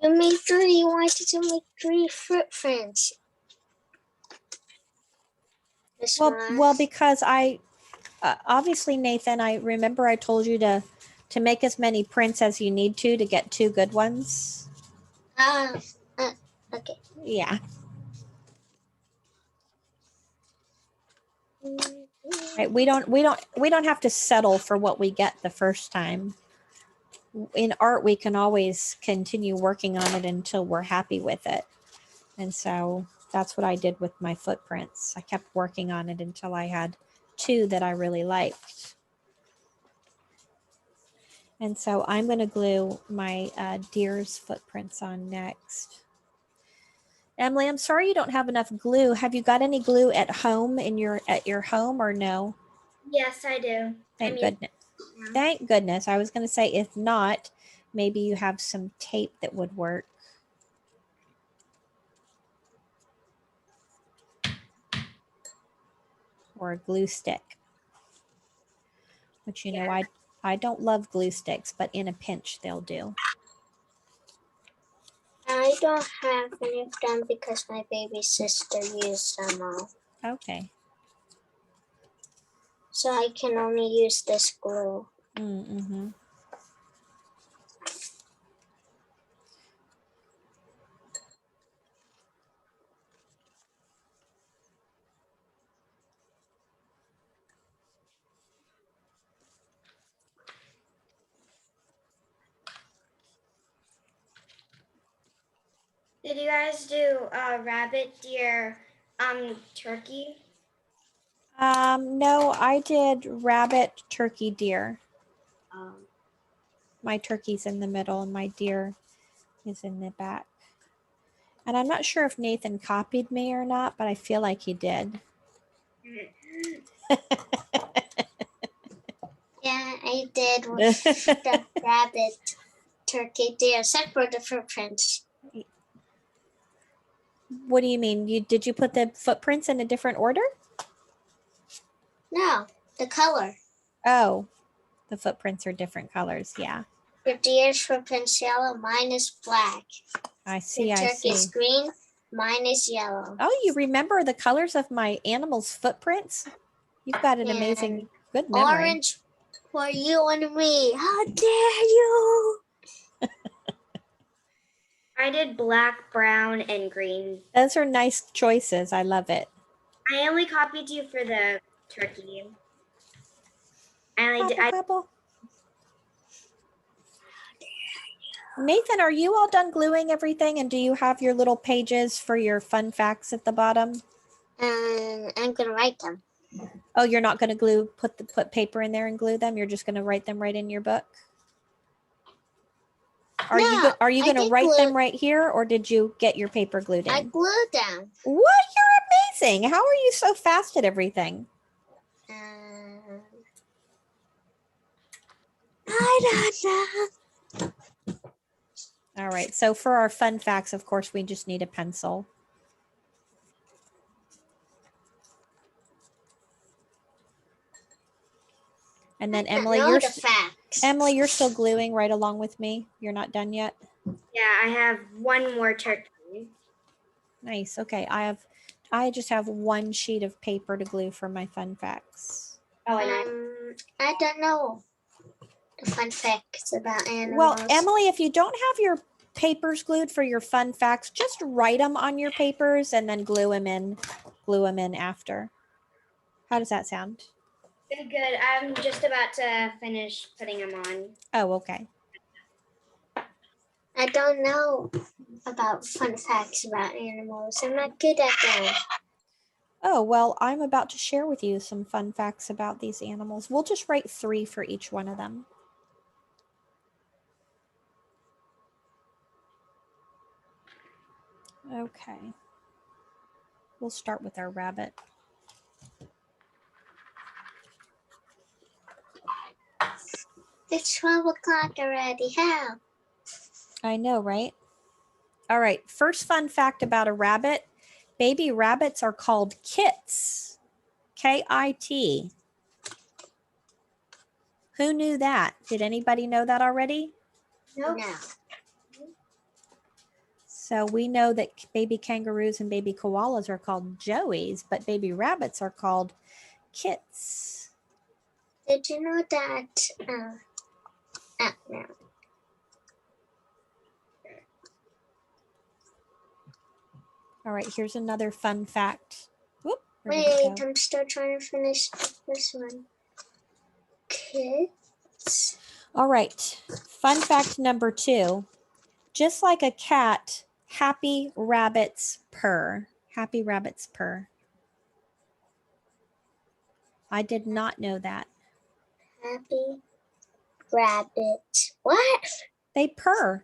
You made 3. You wanted to make 3 footprints. Well, because I obviously, Nathan, I remember I told you to make as many prints as you need to get 2 good ones. Okay. Yeah. Right. We don't have to settle for what we get the first time. In art, we can always continue working on it until we're happy with it. And so that's what I did with my footprints. I kept working on it until I had 2 that I really liked. And so I'm going to glue my deer's footprints on next. Emily, I'm sorry you don't have enough glue. Have you got any glue at home at your home or no? Yes, I do. Thank goodness. Yeah. Thank goodness. I was going to say, if not, maybe you have some tape that would work. Or a glue stick. which you know Yeah. I don't love glue sticks, but in a pinch they'll do. I don't have any of them because my baby sister used them all. Okay. So I can only use this glue. Mm-hmm. Did you guys do rabbit, deer, turkey? No, I did rabbit, turkey, deer. Um, My turkey's in the middle and my deer is in the back. And I'm not sure if Nathan copied me or not, but I feel like he did. Yeah, I did with the rabbit, turkey, deer, except for the footprints. What do you mean? Did you put the footprints in a different order? No, the color. Oh, the footprints are different colors. Yeah, Your deer's footprint's yellow, mine is black. I see. Your I turkey's see. green, mine is yellow. Oh, you remember the colors of my animals' footprints? You've got an amazing, good memory. Orange for you and me. How dare you? I did black, brown, and green. Those are nice choices. I love it. I only copied you for the turkey. I Couple. Nathan, are you all done gluing everything? And do you have your little pages for your fun facts at the bottom? And I'm gonna write them. Oh, you're not going to put paper in there and glue them. You're just going to write them right in your book. Are you going to write them right here, or did you get your paper glued in? I glued them. What? You're amazing. How are you so fast at everything? I don't know. All right. So for our fun facts, of course, we just need a pencil. And then Emily, you're still gluing right along with me. You're not done yet. Yeah, I have one more turkey. Nice. Okay, I just have one sheet of paper to glue for my fun facts. Oh, and I don't know the fun facts about animals. Well, Emily, if you don't have your papers glued for your fun facts, just write them on your papers and then glue them in after. How does that sound? good. I'm just about to finish putting them on. Oh, okay. I don't know about fun facts about animals. I'm not good at them. Oh, well, I'm about to share with you some fun facts about these animals. We'll just write 3 for each one of them. Okay. We'll start with our rabbit. It's 12 o'clock already. How? I know, right? All right. First fun fact about a rabbit. Baby rabbits are called kits. K-I-T. Who knew that? Did anybody know that already? No. So we know that baby kangaroos and baby koalas are called joeys, but baby rabbits are called kits. Did you know that? No. All right, here's another fun fact. Whoop, wait, I'm still trying to finish this one. Kits. All right, fun fact number 2. Just like a cat, happy rabbits purr. Happy rabbits purr. I did not know that. Happy rabbit. What? They purr.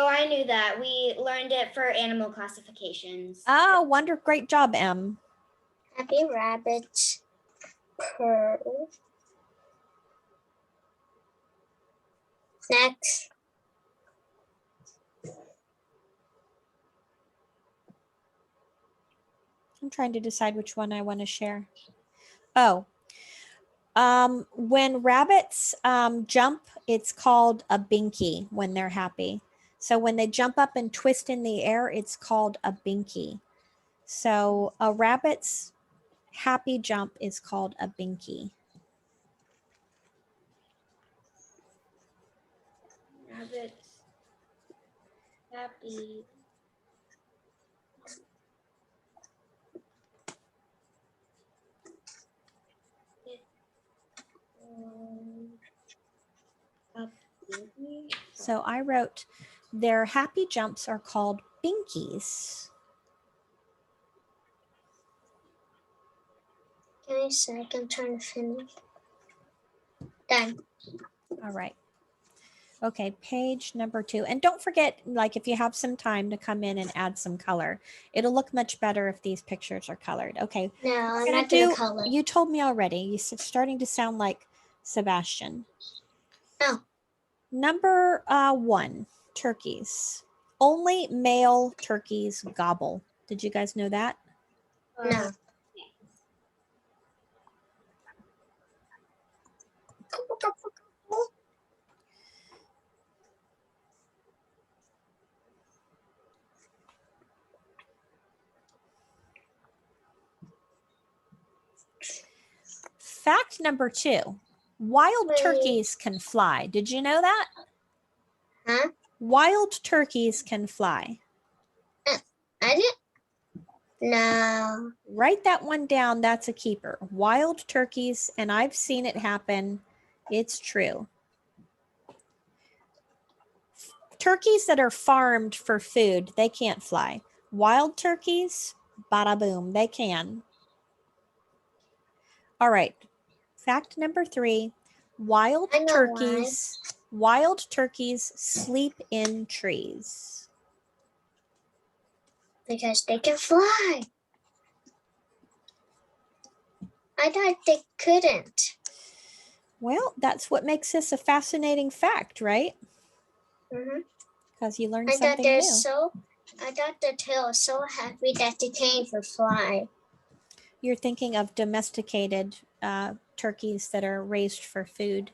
Oh, I knew that. We learned it for animal classifications. Oh, great job, Em. Happy rabbits purr. Next. I'm trying to decide which one I want to share. Oh, When rabbits jump, it's called a binky when they're happy. So when they jump up and twist in the air, it's called a binky. So a rabbit's happy jump is called a binky. Rabbits. Happy. Happy. So I wrote, their happy jumps are called binkies. Give me a sec. I'm trying to finish. Done. All right. Okay, page number 2. And don't forget, like if you have some time to come in and add some color, it'll look much better if these pictures are colored. Okay, No, I'm gonna not gonna color. you told me already. You're starting to sound like Sebastian. Oh. Number 1, turkeys. Only male turkeys gobble. Did you guys know that? No. Fact number 2, wild Wait. turkeys can fly. Did you know that? Huh? Wild turkeys can fly. I didn't. No. Write that one down. That's a keeper. Wild turkeys, and I've seen it happen. It's true. Turkeys that are farmed for food, they can't fly. Wild turkeys, bada boom, they can. All right. Fact number 3, wild I know turkeys sleep in trees. Because they can fly. I thought they couldn't. Well, that's what makes this a fascinating fact, right? Mm-hmm. Because you learn I thought something they're new. I thought the tail was so happy that they can't even fly. You're thinking of domesticated turkeys that are raised for food.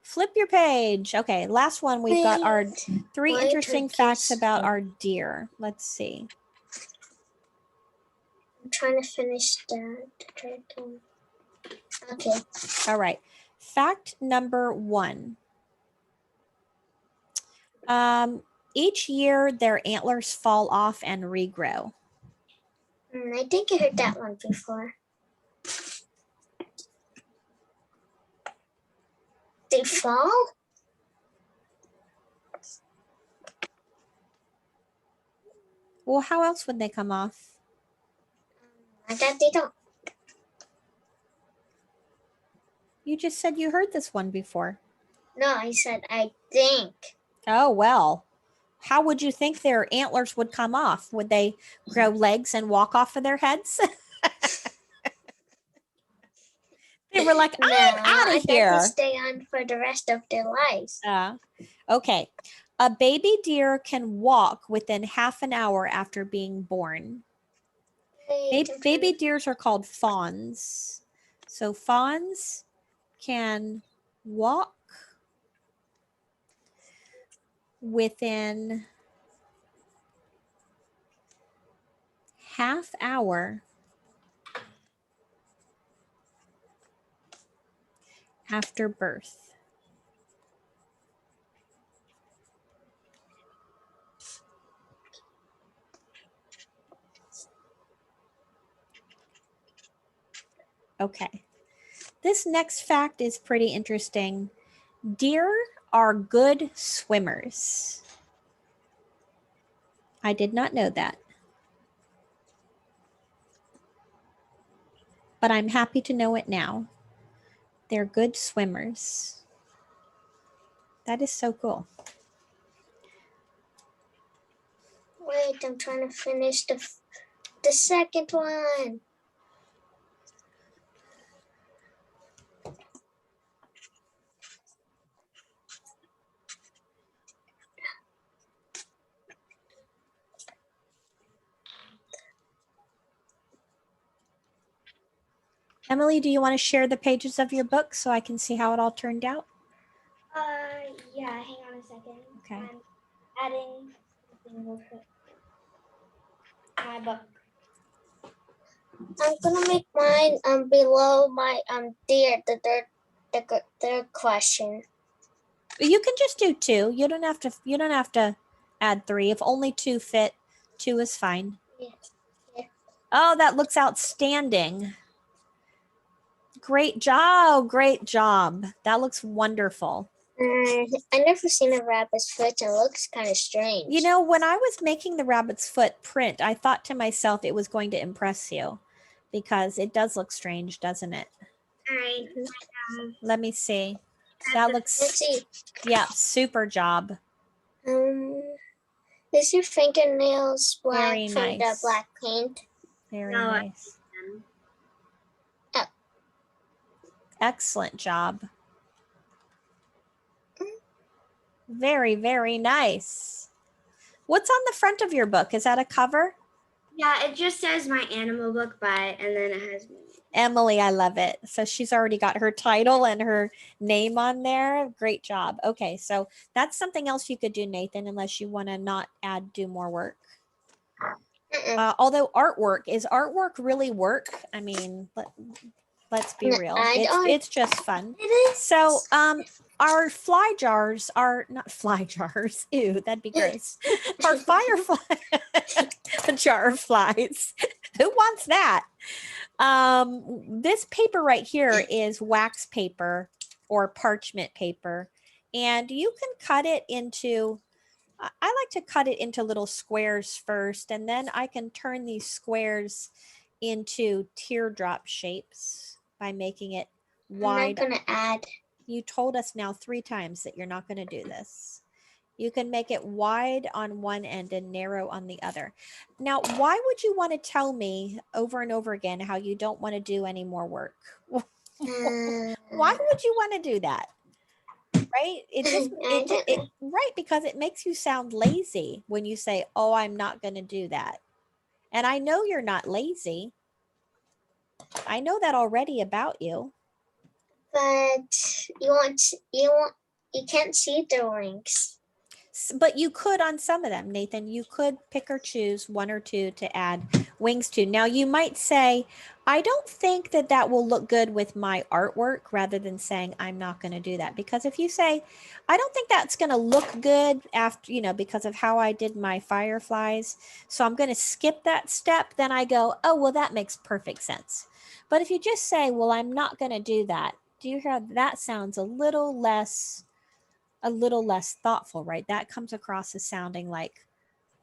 Flip your page. Okay, last one. We've got our 3 Why interesting facts turkeys? about our deer. Let's see. I'm trying to finish that. Okay. All right. Fact number 1. Each year, their antlers fall off and regrow. I think I heard that one before. They fall? Well, how else would they come off? I thought they don't. You just said you heard this one before. No, I said I think. Oh, well. How would you think their antlers would come off? Would they grow legs and walk off of their heads? They were like, I'm out of here. I thought they stay on for the rest of their lives. Okay. A baby deer can walk within half an hour after being born. Baby deers are called fawns. So fawns can walk within half hour after birth. Okay. This next fact is pretty interesting. Deer are good swimmers. I did not know that. But I'm happy to know it now. They're good swimmers. That is so cool. Wait, I'm trying to finish the second one. Emily, do you want to share the pages of your book so I can see how it all turned out? Yeah, hang on a second. Okay. I'm adding something real quick. My book. I'm gonna make mine below my the third question. You can just do 2. You don't have to add 3. If only 2 fit, 2 is fine. Yes. Oh, that looks outstanding. Great job. Great job. That looks wonderful. I never seen a rabbit's foot and it looks kind of strange. You know, when I was making the rabbit's foot print, I thought to myself it was going to impress you because it does look strange, doesn't it? All right. Let me see. That Let's looks, see. yeah, super job. Is your fingernails black Very from the nice. black paint? Very No, nice. Oh. Excellent job. Very, very nice. What's on the front of your book? Is that a cover? Yeah, it just says my animal book by, and then it has me. Emily, I love it. So she's already got her title and her name on there. Great job. Okay, so that's something else you could do, Nathan, unless you want to not do more work. Although is artwork really work? I mean, let's be real. It's just fun. It is. So our fly jars are not fly jars. Ew, that'd be gross. Our firefly a jar of flies. Who wants that? This paper right here is wax paper or parchment paper, and you can cut it into, I like to cut it into little squares first, and then I can turn these squares into teardrop shapes by making it wide. I'm not gonna add. You told us now 3 times that you're not going to do this. You can make it wide on one end and narrow on the other. Now, why would you want to tell me over and over again how you don't want to do any more work? Why would you want to do that? Right? Right, because it makes you sound lazy when you say, "Oh, I'm not going to do that." And I know you're not lazy. I know that already about you. But you can't see the wings. But you could on some of them, Nathan. You could pick or choose 1 or 2 to add wings to. Now, you might say, I don't think that will look good with my artwork, rather than saying, I'm not going to do that. Because if you say, I don't think that's going to look good after, because of how I did my fireflies, so I'm going to skip that step, then I go, oh, well, that makes perfect sense. But if you just say, well, I'm not going to do that, do you hear that sounds a little less thoughtful, right? That comes across as sounding like,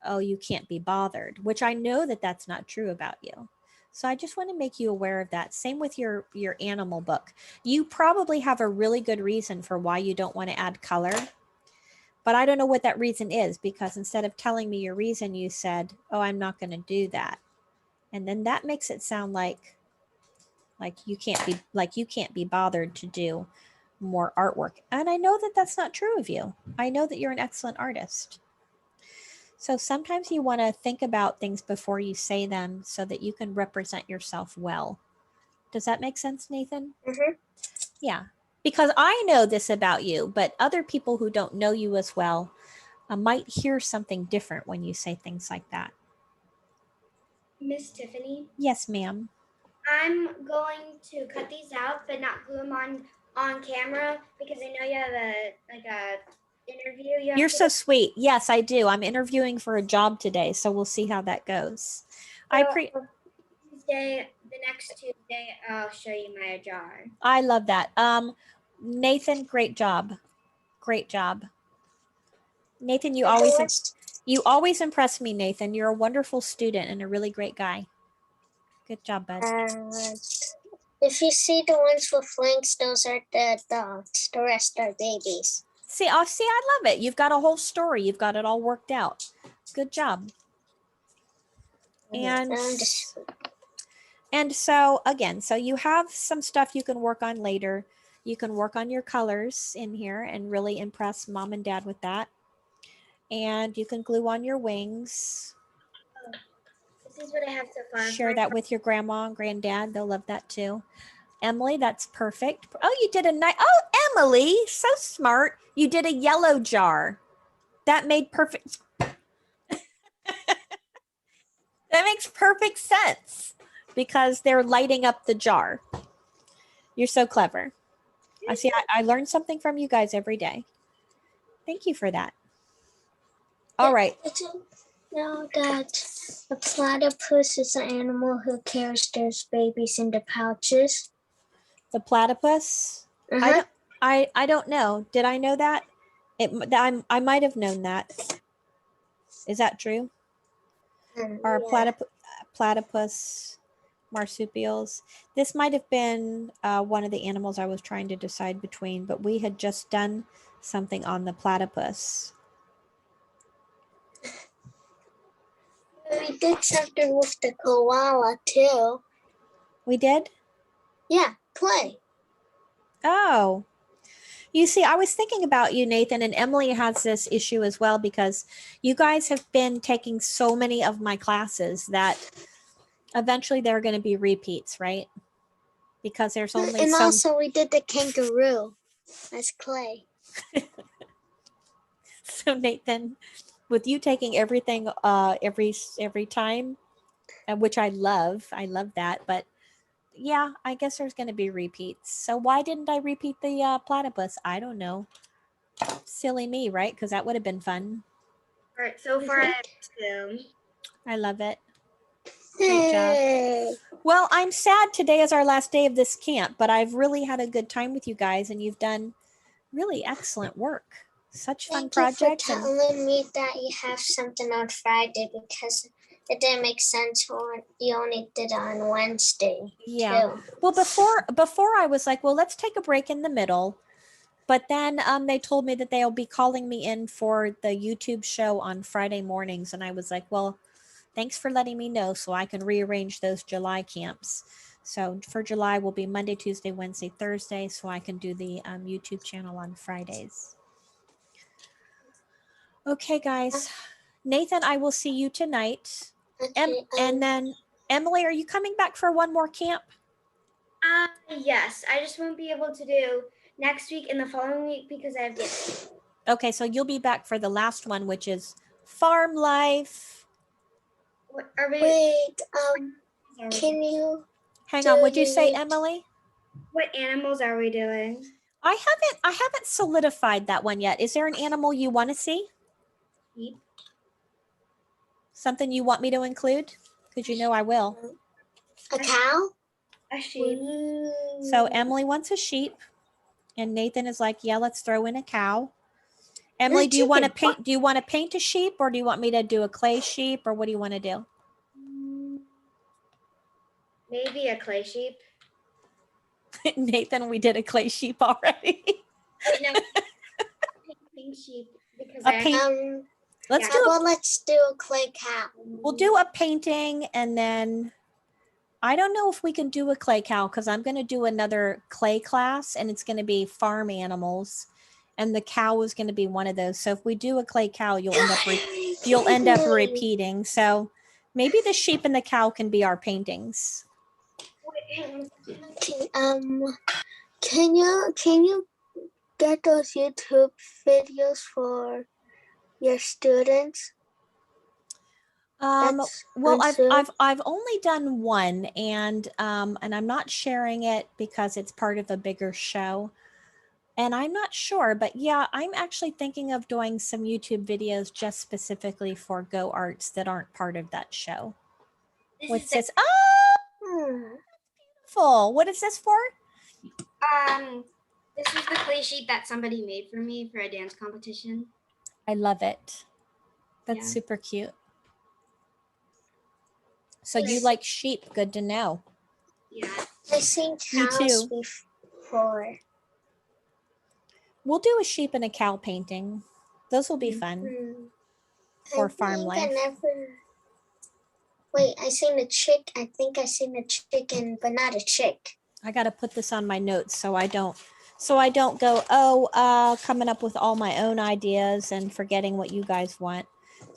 oh, you can't be bothered, which I know that that's not true about you. So I just want to make you aware of that. Same with your animal book. You probably have a really good reason for why you don't want to add color, but I don't know what that reason is, because instead of telling me your reason, you said, oh, I'm not going to do that. And then that makes it sound like you can't be bothered to do more artwork. And I know that that's not true of you. I know that you're an excellent artist. So sometimes you want to think about things before you say them so that you can represent yourself well. Does that make sense, Nathan? Mm-hmm. Yeah, because I know this about you, but other people who don't know you as well might hear something different when you say things like that. Miss Tiffany? Yes, ma'am. I'm going to cut these out, but not glue them on camera, because I know you have a interview. You're so sweet. Yes, I do. I'm interviewing for a job today, so we'll see how that goes. Tuesday, the next Tuesday, I'll show you my jar. I love that. Nathan, great job. Great job. Nathan, you always impress me, Nathan. You're a wonderful student and a really great guy. Good job, bud. If you see the ones with wings, those are the dogs. The rest are babies. See, I love it. You've got a whole story. You've got it all worked out. Good job. And so again, so you have some stuff you can work on later. You can work on your colors in here and really impress mom and dad with that. And you can glue on your wings. This is what I have so far. Share that with your grandma and granddad. They'll love that too. Emily, that's perfect. Oh, you did a nice. Oh, Emily, so smart. You did a yellow jar. That made perfect. That makes perfect sense because they're lighting up the jar. You're so clever. I see. I learn something from you guys every day. Thank you for that. All right. Did you know that the platypus is an animal who carries their babies in the pouches? The platypus. Uh-huh. I don't know. Did I know that? I might have known that. Is that true? Or Yeah. platypus marsupials. This might have been one of the animals I was trying to decide between, but we had just done something on the platypus. We did something with the koala too. We did? Yeah, play. Oh. You see, I was thinking about you, Nathan, and Emily has this issue as well because you guys have been taking so many of my classes that eventually there are going to be repeats, right? Because there's only And some. also we did the kangaroo as clay. So Nathan, with you taking everything every time, which I love that, but yeah, I guess there's going to be repeats. So why didn't I repeat the platypus? I don't know. Silly me, right? Because that would have been fun. All right, so far I have 2. I love it. Great job. Hey. Well, I'm sad today is our last day of this camp, but I've really had a good time with you guys, and you've done really excellent work. Such fun projects. Thank you for telling me that you have something on Friday because it didn't make sense when you only did it on Wednesday. Yeah. Too. Well, before I was like, well, let's take a break in the middle. But then they told me that they'll be calling me in for the YouTube show on Friday mornings. And I was like, well, thanks for letting me know so I can rearrange those July camps. So for July will be Monday, Tuesday, Wednesday, Thursday, so I can do the YouTube channel on Fridays. Okay, guys. Nathan, I will see you tonight. Okay, and then Emily, are you coming back for one more camp? Yes, I just won't be able to do next week and the following week because I have dates. Okay, so you'll be back for the last one, which is farm life. What are we? wait, can you? Hang on, what'd you say, Emily? What animals are we doing? I haven't solidified that one yet. Is there an animal you want to see? Sheep. Something you want me to include? Because you know I will. A cow? A sheep. So Emily wants a sheep, and Nathan is like, "Yeah, let's throw in a cow." Emily, do you want to paint? Do you want to paint a sheep, or do you want me to do a clay sheep, or what do you want to do? Maybe a clay sheep. Nathan, we did a clay sheep already. No, pink sheep because A paint. Let's do a clay cow. We'll do a painting, and then I don't know if we can do a clay cow because I'm going to do another clay class, and it's going to be farm animals, and the cow is going to be one of those. So if we do a clay cow, you'll end up repeating. So maybe the sheep and the cow can be our paintings. Can you get those YouTube videos for your students? Well, I've only done one, and I'm not sharing it because it's part of a bigger show, and I'm not sure, but yeah, I'm actually thinking of doing some YouTube videos just specifically for Go Arts that aren't part of that show. What's this? Oh, beautiful! What is this for? This is the clay sheep that somebody made for me for a dance competition. I love it. That's Yeah. super cute. So you like sheep? Good to know. Yeah. I've seen cows before. We'll do a sheep and a cow painting. Those will be fun for farm life. Wait, I seen a chick. I think I seen a chicken, but not a chick. I got to put this on my notes so I don't go, coming up with all my own ideas and forgetting what you guys want.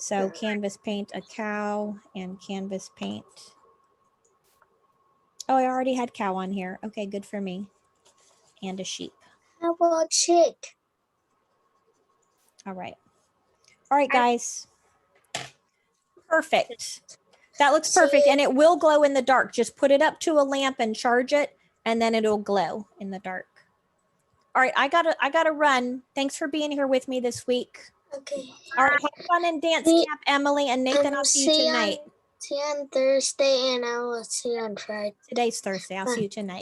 So canvas paint a cow and canvas paint. Oh, I already had cow on here. Okay, good for me. And a sheep. How about chick? All right. All right, guys. Perfect. That looks perfect. And it will glow in the dark. Just put it up to a lamp and charge it, and then it'll glow in the dark. All right, I gotta run. Thanks for being here with me this week. Okay. All right, have fun in dance See- camp, Emily and Nathan. I'll see you tonight. See you on Thursday, and I will see you on Friday. Today's Thursday. I'll see you tonight.